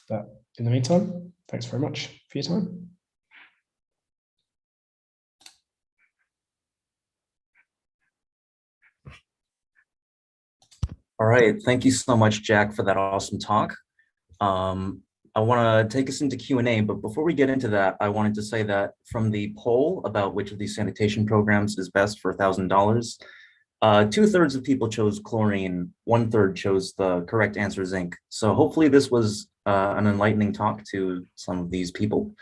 But in the meantime, thanks very much for your time. All right, thank you so much, Jack, for that awesome talk. I want to take us into Q&A, but before we get into that, I wanted to say that from the poll about which of these sanitation programs is best for $1,000, 2/3 of people chose chlorine, 1/3 chose the correct answer, zinc. So hopefully this was an enlightening talk to some of these people.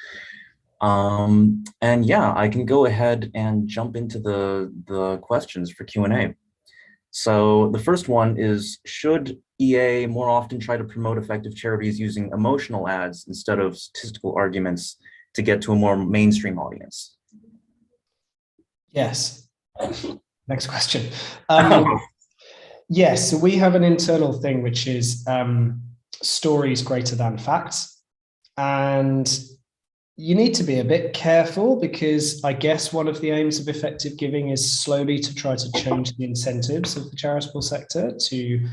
And yeah, I can go ahead and jump into the questions for Q&A. So the first one is, should EA more often try to promote effective charities using emotional ads instead of statistical arguments to get to a more mainstream audience? Yes. Next question. Yes, so we have an internal thing, which is stories greater than facts. And you need to be a bit careful, because I guess one of the aims of effective giving is slowly to try to change the incentives of the charitable sector to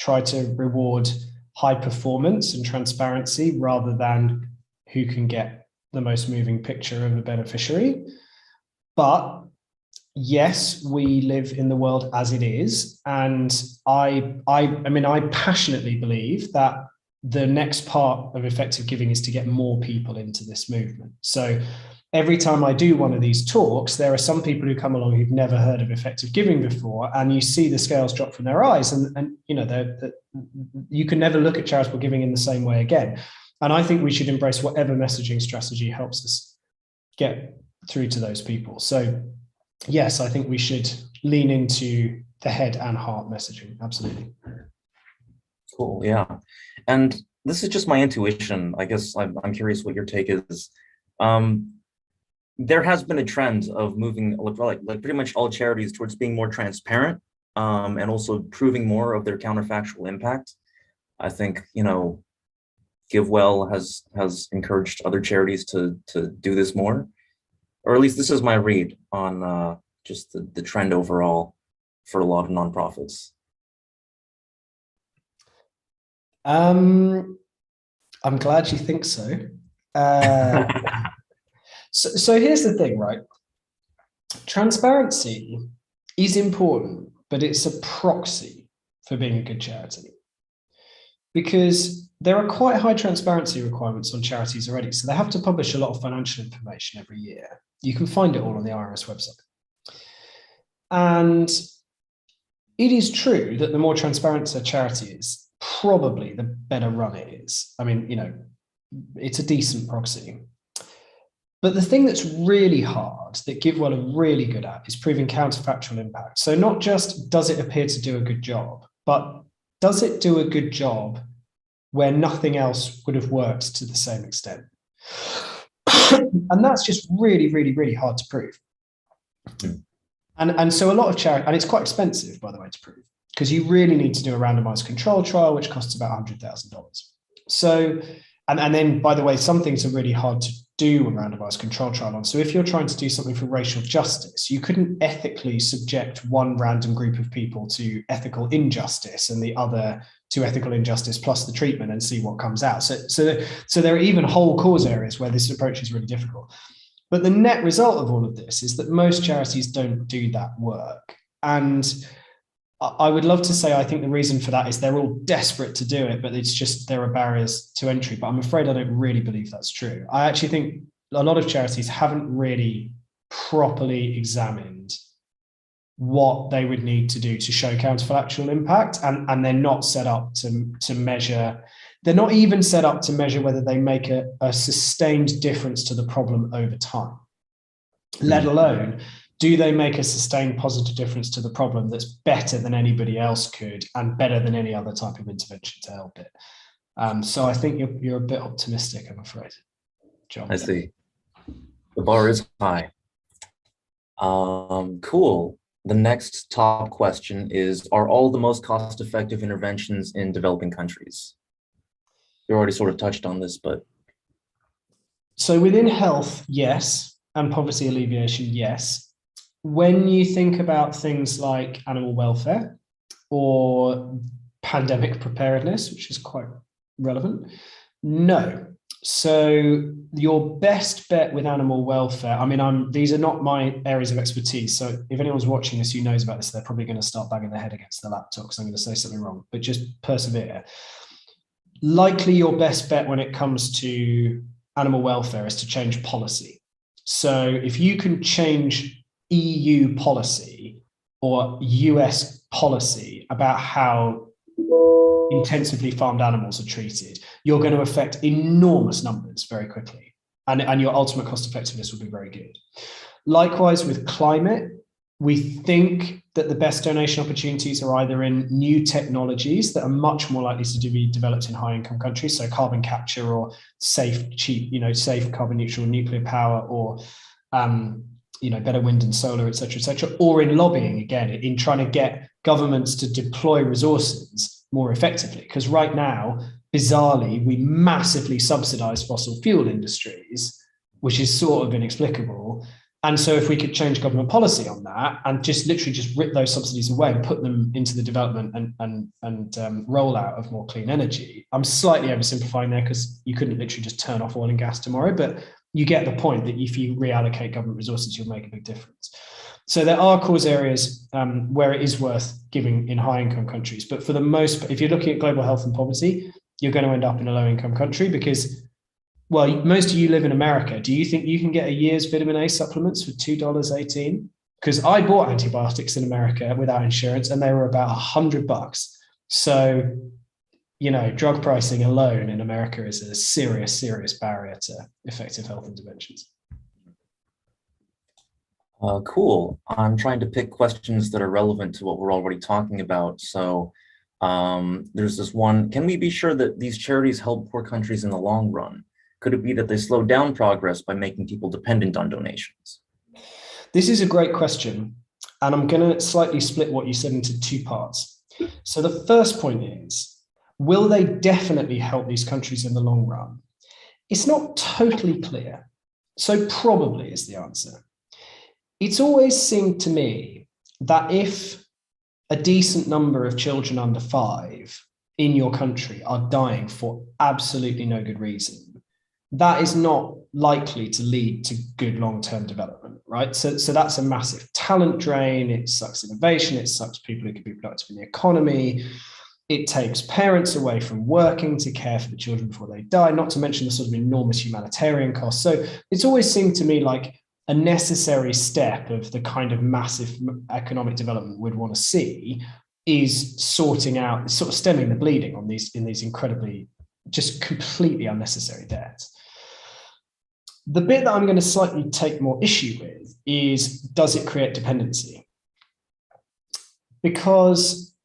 try to reward high performance and transparency rather than who can get the most moving picture of a beneficiary. But yes, we live in the world as it is. And I mean, I passionately believe that the next part of effective giving is to get more people into this movement. So every time I do one of these talks, there are some people who come along who've never heard of effective giving before, and you see the scales drop from their eyes, and you know, you can never look at charitable giving in the same way again. And I think we should embrace whatever messaging strategy helps us get through to those people. So yes, I think we should lean into the head and heart messaging. Absolutely. Cool, yeah. And this is just my intuition. I guess I'm curious what your take is. There has been a trend of moving like pretty much all charities towards being more transparent, and also proving more of their counterfactual impact. I think, you know, GiveWell has encouraged other charities to do this more, or at least this is my read on just the trend overall for a lot of nonprofits. I'm glad you think so. So here's the thing, right? Transparency is important, but it's a proxy for being a good charity, because there are quite high transparency requirements on charities already. So they have to publish a lot of financial information every year. You can find it all on the IRS website. And it is true that the more transparent a charity is, probably the better run it is. I mean, you know, it's a decent proxy. But the thing that's really hard, that GiveWell are really good at, is proving counterfactual impact. So not just does it appear to do a good job, but does it do a good job where nothing else would have worked to the same extent? And that's just really, really, really hard to prove. And so a lot of charity, and it's quite expensive, by the way, to prove, because you really need to do a randomized control trial, which costs about $100,000. So, and then, by the way, some things are really hard to do a randomized control trial on. So if you're trying to do something for racial justice, you couldn't ethically subject one random group of people to ethical injustice and the other to ethical injustice plus the treatment and see what comes out. So there are even whole cause areas where this approach is really difficult. But the net result of all of this is that most charities don't do that work. And I would love to say I think the reason for that is they're all desperate to do it, but it's just there are barriers to entry. But I'm afraid I don't really believe that's true. I actually think a lot of charities haven't really properly examined what they would need to do to show counterfactual impact, and they're not set up to measure. They're not even set up to measure whether they make a sustained difference to the problem over time, let alone do they make a sustained positive difference to the problem that's better than anybody else could and better than any other type of intervention to help it. So I think you're a bit optimistic, I'm afraid, John. I see. The bar is high. Cool. The next top question is, are all the most cost-effective interventions in developing countries? You already sort of touched on this, but. So within health, yes, and poverty alleviation, yes. When you think about things like animal welfare or pandemic preparedness, which is quite relevant, no. So your best bet with animal welfare, I mean, these are not my areas of expertise. So if anyone's watching this who knows about this, they're probably going to start banging their head against the laptop because I'm going to say something wrong, but just persevere. Likely your best bet when it comes to animal welfare is to change policy. So if you can change EU policy or US policy about how intensively farmed animals are treated, you're going to affect enormous numbers very quickly. And your ultimate cost effectiveness will be very good. Likewise with climate, we think that the best donation opportunities are either in new technologies that are much more likely to be developed in high income countries. So carbon capture or safe, cheap, safe carbon neutral nuclear power or, better wind and solar, et cetera, or in lobbying, again, in trying to get governments to deploy resources more effectively. Because right now, bizarrely, we massively subsidize fossil fuel industries, which is sort of inexplicable. And so if we could change government policy on that and just literally just rip those subsidies away and put them into the development and rollout of more clean energy. I'm slightly oversimplifying there because you couldn't literally just turn off oil and gas tomorrow, but you get the point that if you reallocate government resources, you'll make a big difference. So there are cause areas where it is worth giving in high income countries. But for the most, if you're looking at global health and poverty, you're going to end up in a low income country because, well, most of you live in America. Do you think you can get a year's vitamin A supplements for $2.18? Because I bought antibiotics in America without insurance and they were about $100. So, drug pricing alone in America is a serious, serious barrier to effective health interventions. Cool. I'm trying to pick questions that are relevant to what we're already talking about. So there's this one, can we be sure that these charities help poor countries in the long run? Could it be that they slow down progress by making people dependent on donations? This is a great question. And I'm going to slightly split what you said into two parts. So the first point is, will they definitely help these countries in the long run? It's not totally clear. So probably is the answer. It's always seemed to me that if a decent number of children under 5 in your country are dying for absolutely no good reason, that is not likely to lead to good long-term development, right? So that's a massive talent drain. It sucks innovation. It sucks people who could be productive in the economy. It takes parents away from working to care for the children before they die, not to mention the sort of enormous humanitarian costs. So it's always seemed to me like a necessary step of the kind of massive economic development we'd want to see is sorting out, sort of stemming the bleeding on in these incredibly, just completely unnecessary debts. The bit that I'm going to slightly take more issue with is, does it create dependency? Because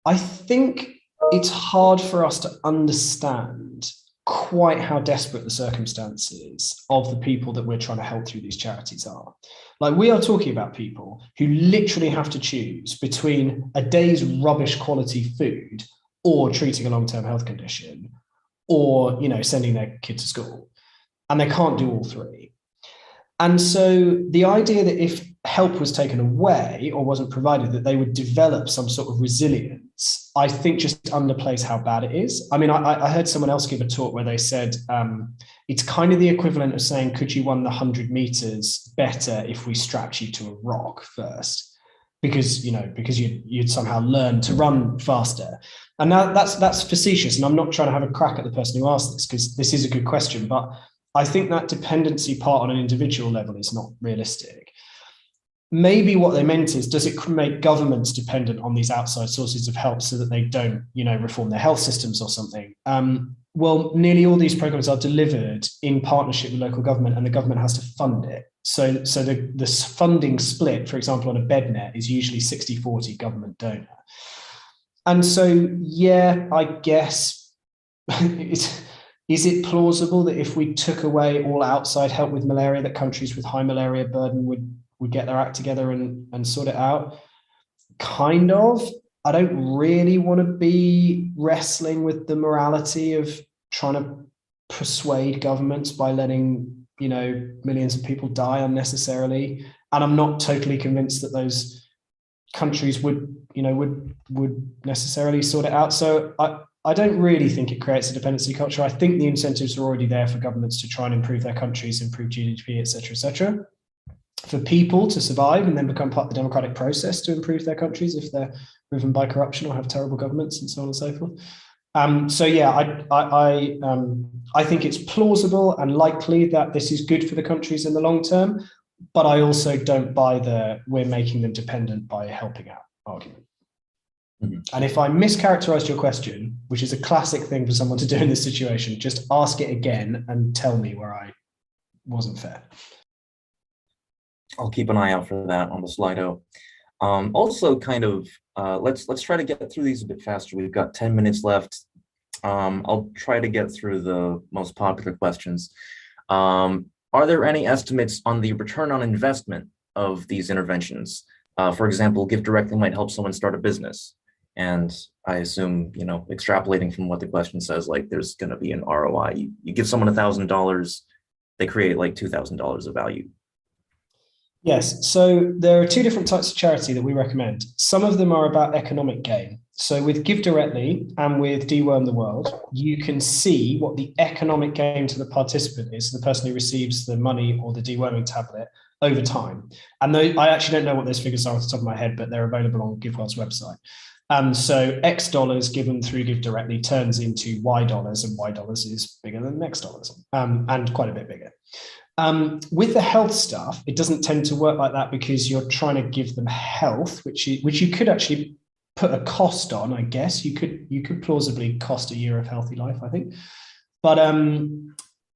I think it's hard for us to understand quite how desperate the circumstances of the people that we're trying to help through these charities are. Like, we are talking about people who literally have to choose between a day's rubbish quality food or treating a long-term health condition or, sending their kid to school. And they can't do all three. And so the idea that if help was taken away or wasn't provided, that they would develop some sort of resilience, I think just underplays how bad it is. I mean, I heard someone else give a talk where they said it's kind of the equivalent of saying, could you run the 100 meters better if we strapped you to a rock first? Because you'd somehow learn to run faster. And now that's facetious. And I'm not trying to have a crack at the person who asked this, because this is a good question, but I think that dependency part on an individual level is not realistic. Maybe what they meant is, does it make governments dependent on these outside sources of help so that they don't, reform their health systems or something? Well, nearly all these programs are delivered in partnership with local government, and the government has to fund it. So the funding split, for example, on a bed net is usually 60-40 government donor. And so, yeah, I guess is it plausible that if we took away all outside help with malaria, that countries with high malaria burden would would get their act together and sort it out. Kind of. I don't really want to be wrestling with the morality of trying to persuade governments by letting, millions of people die unnecessarily. And I'm not totally convinced that those countries would necessarily sort it out. So I don't really think it creates a dependency culture. I think the incentives are already there for governments to try and improve their countries, improve GDP, et cetera, for people to survive and then become part of the democratic process to improve their countries if they're driven by corruption or have terrible governments and so on and so forth. So yeah, I think it's plausible and likely that this is good for the countries in the long term, but I also don't buy the we're making them dependent by helping out argument. And if I mischaracterized your question, which is a classic thing for someone to do in this situation, just ask it again and tell me where I wasn't fair. I'll keep an eye out for that on the Slido. Also, kind of, let's try to get through these a bit faster. We've got 10 minutes left. I'll try to get through the most popular questions. Are there any estimates on the return on investment of these interventions? For example, Give Directly might help someone start a business. And I assume, extrapolating from what the question says, like there's going to be an ROI. You give someone $1,000, they create like $2,000 of value. Yes, so there are two different types of charity that we recommend. Some of them are about economic gain. So with Give Directly and with Deworm the World, you can see what the economic gain to the participant is, the person who receives the money or the deworming tablet over time. And I actually don't know what those figures are off the top of my head, but they're available on GiveWell's website. So X dollars given through Give Directly turns into Y dollars, and Y dollars is bigger than X dollars, and quite a bit bigger. With the health stuff, it doesn't tend to work like that because you're trying to give them health, which you could actually put a cost on, I guess. You could plausibly cost a year of healthy life, I think. But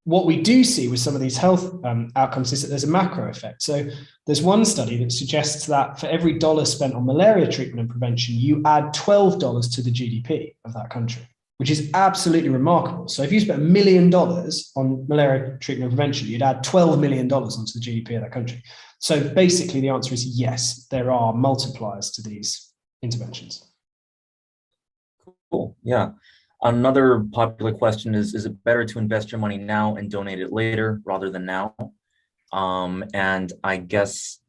what we do see with some of these health outcomes is that there's a macro effect. So there's one study that suggests that for every dollar spent on malaria treatment and prevention, you add $12 to the GDP of that country, which is absolutely remarkable. So if you spent $1 million on malaria treatment and prevention, you'd add $12 million onto the GDP of that country. So basically the answer is yes, there are multipliers to these interventions. Cool, yeah. Another popular question is it better to invest your money now and donate it later rather than now? And I guess,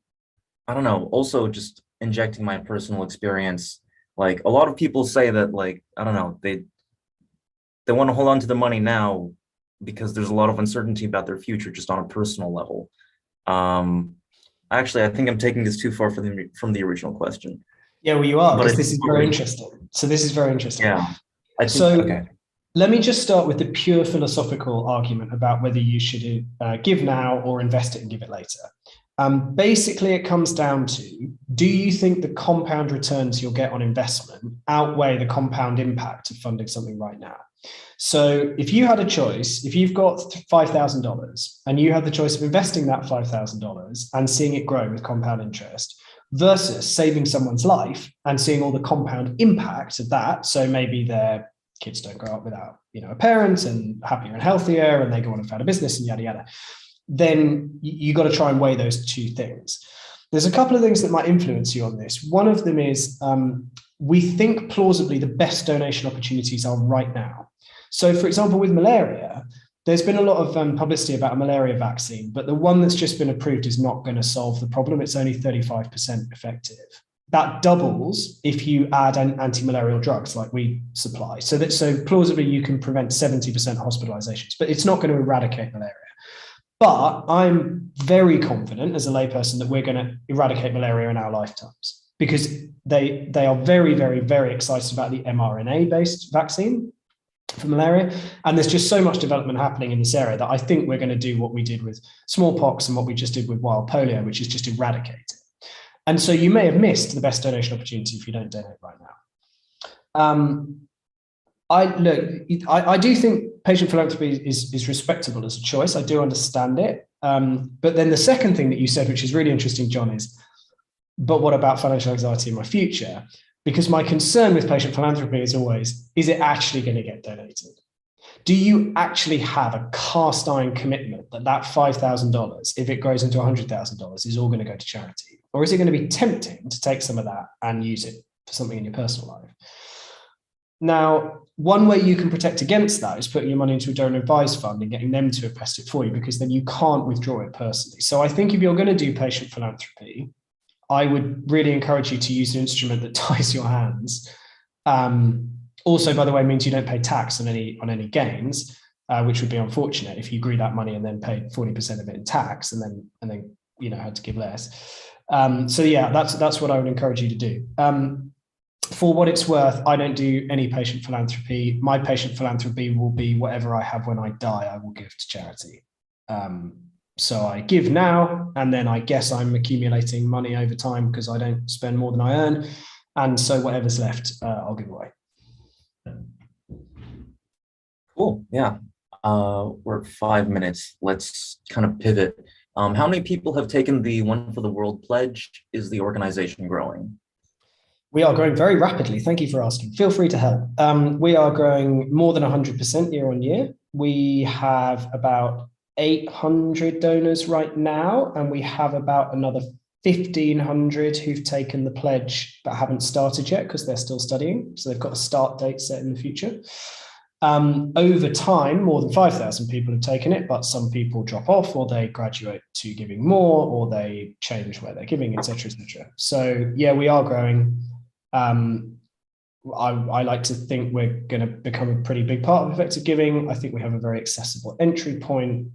I don't know, also just injecting my personal experience, like a lot of people say that, like, I don't know, they want to hold on to the money now because there's a lot of uncertainty about their future just on a personal level. Actually, I think I'm taking this too far from the original question. Yeah, well, you are, because this is very interesting. So this is very interesting. Yeah. Okay. Let me just start with the pure philosophical argument about whether you should give now or invest it and give it later. Basically, it comes down to, do you think the compound returns you'll get on investment outweigh the compound impact of funding something right now? So if you had a choice, if you've got $5,000 and you had the choice of investing that $5,000 and seeing it grow with compound interest versus saving someone's life and seeing all the compound impact of that, so maybe their kids don't grow up without, a parent and happier and healthier, and they go on and found a business and yada, yada, then you got to try and weigh those two things. There's a couple of things that might influence you on this. One of them is we think plausibly the best donation opportunities are right now. So for example, with malaria, there's been a lot of publicity about a malaria vaccine, but the one that's just been approved is not going to solve the problem. It's only 35% effective. That doubles if you add anti-malarial drugs like we supply. So plausibly you can prevent 70% hospitalizations, but it's not going to eradicate malaria. But I'm very confident as a layperson that we're going to eradicate malaria in our lifetimes, because they are very, very, very excited about the mRNA-based vaccine for malaria. And there's just so much development happening in this area that I think we're going to do what we did with smallpox and what we just did with wild polio, which is just eradicate it. And so you may have missed the best donation opportunity if you don't donate right now. I do think patient philanthropy is respectable as a choice. I do understand it. But then the second thing that you said, which is really interesting, John, is, but what about financial anxiety in my future? Because my concern with patient philanthropy is always, is it actually going to get donated? Do you actually have a cast iron commitment that that $5,000, if it grows into $100,000, is all going to go to charity? Or is it going to be tempting to take some of that and use it for something in your personal life? Now, one way you can protect against that is putting your money into a donor advised fund and getting them to invest it for you, because then you can't withdraw it personally. So I think if you're going to do patient philanthropy, I would really encourage you to use an instrument that ties your hands. Also, by the way, means you don't pay tax on any gains, which would be unfortunate if you grew that money and then paid 40% of it in tax and then had to give less. So yeah, that's what I would encourage you to do. For what it's worth, I don't do any patient philanthropy. My patient philanthropy will be whatever I have when I die, I will give to charity. So I give now, and then I guess I'm accumulating money over time because I don't spend more than I earn. And so whatever's left, I'll give away. Cool. Yeah. We're at 5 minutes. Let's kind of pivot. How many people have taken the One for the World pledge? Is the organization growing? We are growing very rapidly. Thank you for asking. Feel free to help. We are growing more than 100% year on year. We have about 800 donors right now, and we have about another 1,500 who've taken the pledge but haven't started yet because they're still studying. So they've got a start date set in the future. Over time, more than 5,000 people have taken it, but some people drop off, or they graduate to giving more, or they change where they're giving, etc., etc. So yeah, we are growing. I like to think we're going to become a pretty big part of effective giving. I think we have a very accessible entry point.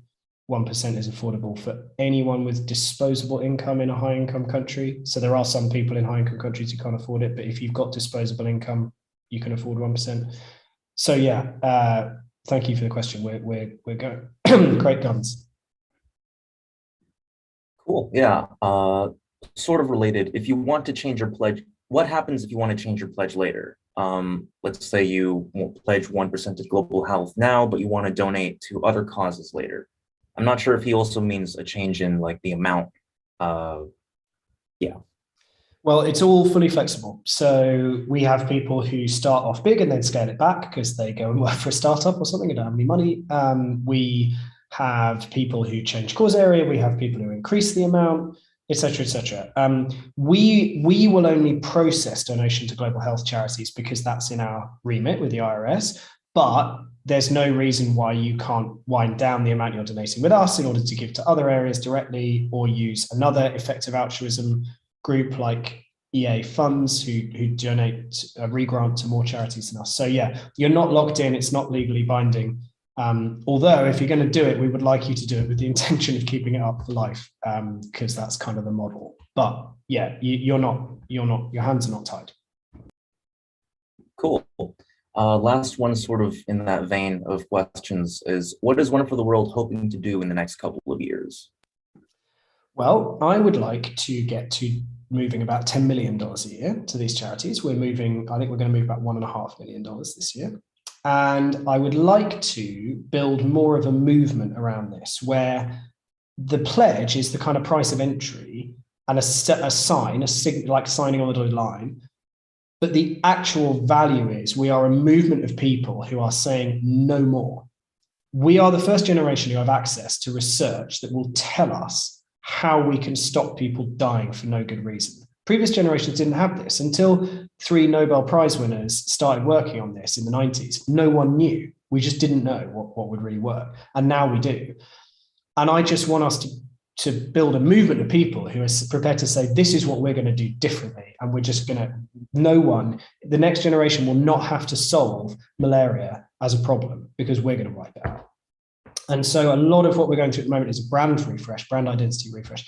1% is affordable for anyone with disposable income in a high income country. So there are some people in high income countries who can't afford it, but if you've got disposable income, you can afford 1%. So yeah, thank you for the question. We're going great guns. Cool. Yeah. Sort of related. If you want to change your pledge, what happens if you want to change your pledge later? Let's say you pledge 1% to global health now, but you want to donate to other causes later. I'm not sure if he also means a change in like the amount. Yeah. Well, it's all fully flexible. So we have people who start off big and then scale it back because they go and work for a startup or something and don't have any money. We have people who change cause area. We have people who increase the amount, etc., etc. We will only process donation to global health charities because that's in our remit with the IRS. But there's no reason why you can't wind down the amount you're donating with us in order to give to other areas directly, or use another effective altruism group like EA Funds who donate a regrant to more charities than us. So yeah, you're not locked in. It's not legally binding. Although if you're going to do it, we would like you to do it with the intention of keeping it up for life, because that's kind of the model. But yeah, your hands are not tied. Cool. Last one, sort of in that vein of questions, is what is One for the World hoping to do in the next couple of years? Well, I would like to get to moving about $10 million a year to these charities. I think we're going to move about $1.5 million this year. And I would like to build more of a movement around this, where the pledge is the kind of price of entry and a sign, like signing on the dotted line. But the actual value is we are a movement of people who are saying no more. We are the first generation who have access to research that will tell us how we can stop people dying for no good reason. Previous generations didn't have this until 3 Nobel Prize winners started working on this in the 90s. No one knew. We just didn't know what would really work. And now we do. And I just want us to build a movement of people who are prepared to say, this is what we're going to do differently. And we're just going to, the next generation will not have to solve malaria as a problem because we're going to wipe it out. And so a lot of what we're going to at the moment is a brand refresh, brand identity refresh,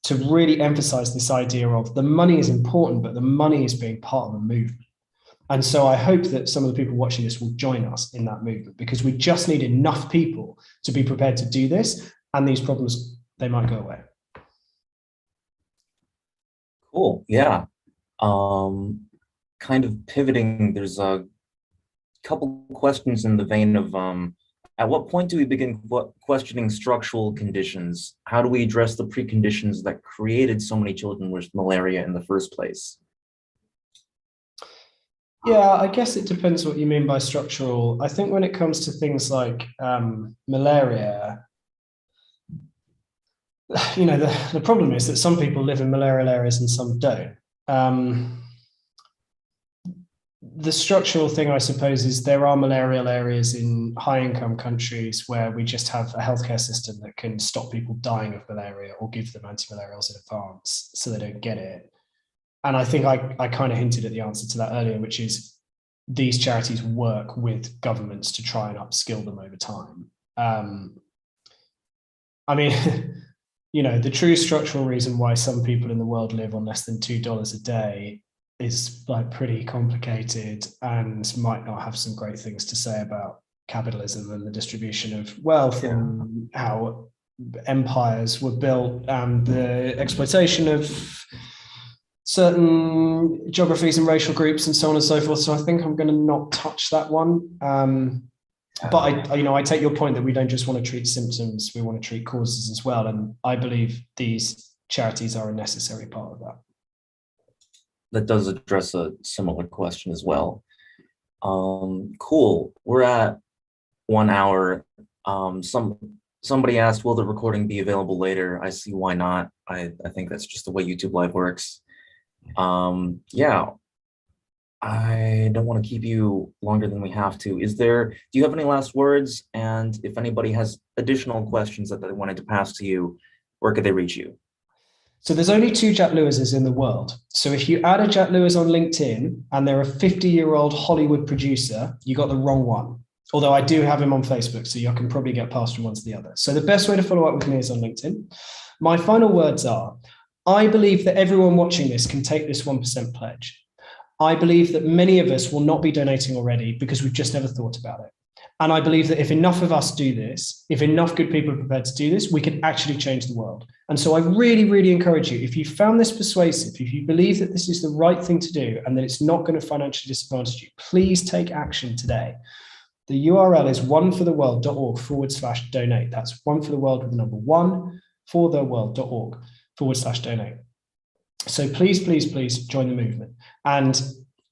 to really emphasize this idea of the money is important, but the money is being part of the movement. And so I hope that some of the people watching this will join us in that movement, because we just need enough people to be prepared to do this, and these problems, they might go away. Cool. Yeah. Kind of pivoting, there's a couple questions in the vein of at what point do we begin questioning structural conditions? How do we address the preconditions that created so many children with malaria in the first place? Yeah, I guess it depends what you mean by structural. I think when it comes to things like malaria, the problem is that some people live in malarial areas and some don't. The structural thing, I suppose, is there are malarial areas in high income countries where we just have a healthcare system that can stop people dying of malaria or give them antimalarials in advance so they don't get it. And I think I kind of hinted at the answer to that earlier, which is these charities work with governments to try and upskill them over time. I mean, the true structural reason why some people in the world live on less than $2 a day is like pretty complicated and might not have some great things to say about capitalism and the distribution of wealth and how empires were built and the exploitation of certain geographies and racial groups and so on and so forth. So I think I'm going to not touch that one. But I take your point that we don't just want to treat symptoms, we want to treat causes as well. And I believe these charities are a necessary part of that. That does address a similar question as well. Cool. We're at 1 hour. Somebody asked, will the recording be available later? I see why not. I think that's just the way YouTube Live works. Yeah, I don't want to keep you longer than we have to. Do you have any last words? And if anybody has additional questions that they wanted to pass to you, where could they reach you? So there's only 2 Jack Lewises in the world. So if you add a Jack Lewis on LinkedIn and they're a 50-year-old Hollywood producer, you got the wrong one. Although I do have him on Facebook, so you can probably get passed from one to the other. So the best way to follow up with me is on LinkedIn. My final words are, I believe that everyone watching this can take this 1% pledge. I believe that many of us will not be donating already because we've just never thought about it. And I believe that if enough of us do this, if enough good people are prepared to do this, we can actually change the world. And so I really, really encourage you, if you found this persuasive, if you believe that this is the right thing to do and that it's not going to financially disadvantage you, please take action today. The URL is onefortheworld.org/donate. That's one for the world with the number 1 fortheworld.org/donate. So please, please, please join the movement and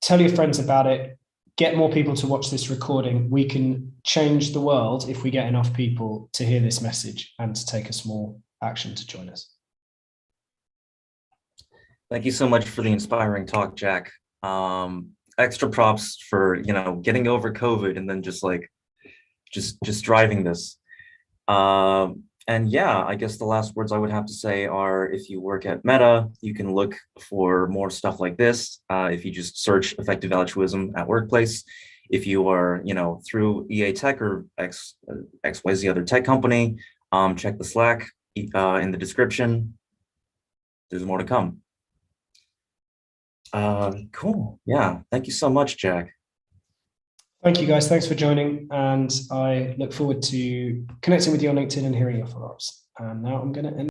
tell your friends about it. Get more people to watch this recording. We can change the world if we get enough people to hear this message and to take a small action to join us. Thank you so much for the inspiring talk, Jack. Extra props for, getting over COVID and then just driving this. And yeah, I guess the last words I would have to say are, if you work at Meta, you can look for more stuff like this. If you just search effective altruism at workplace, if you are, through EA Tech or XYZ other tech company, check the Slack in the description. There's more to come. Cool. Yeah. Thank you so much, Jack. Thank you, guys. Thanks for joining. And I look forward to connecting with you on LinkedIn and hearing your follow-ups. And now I'm going to end.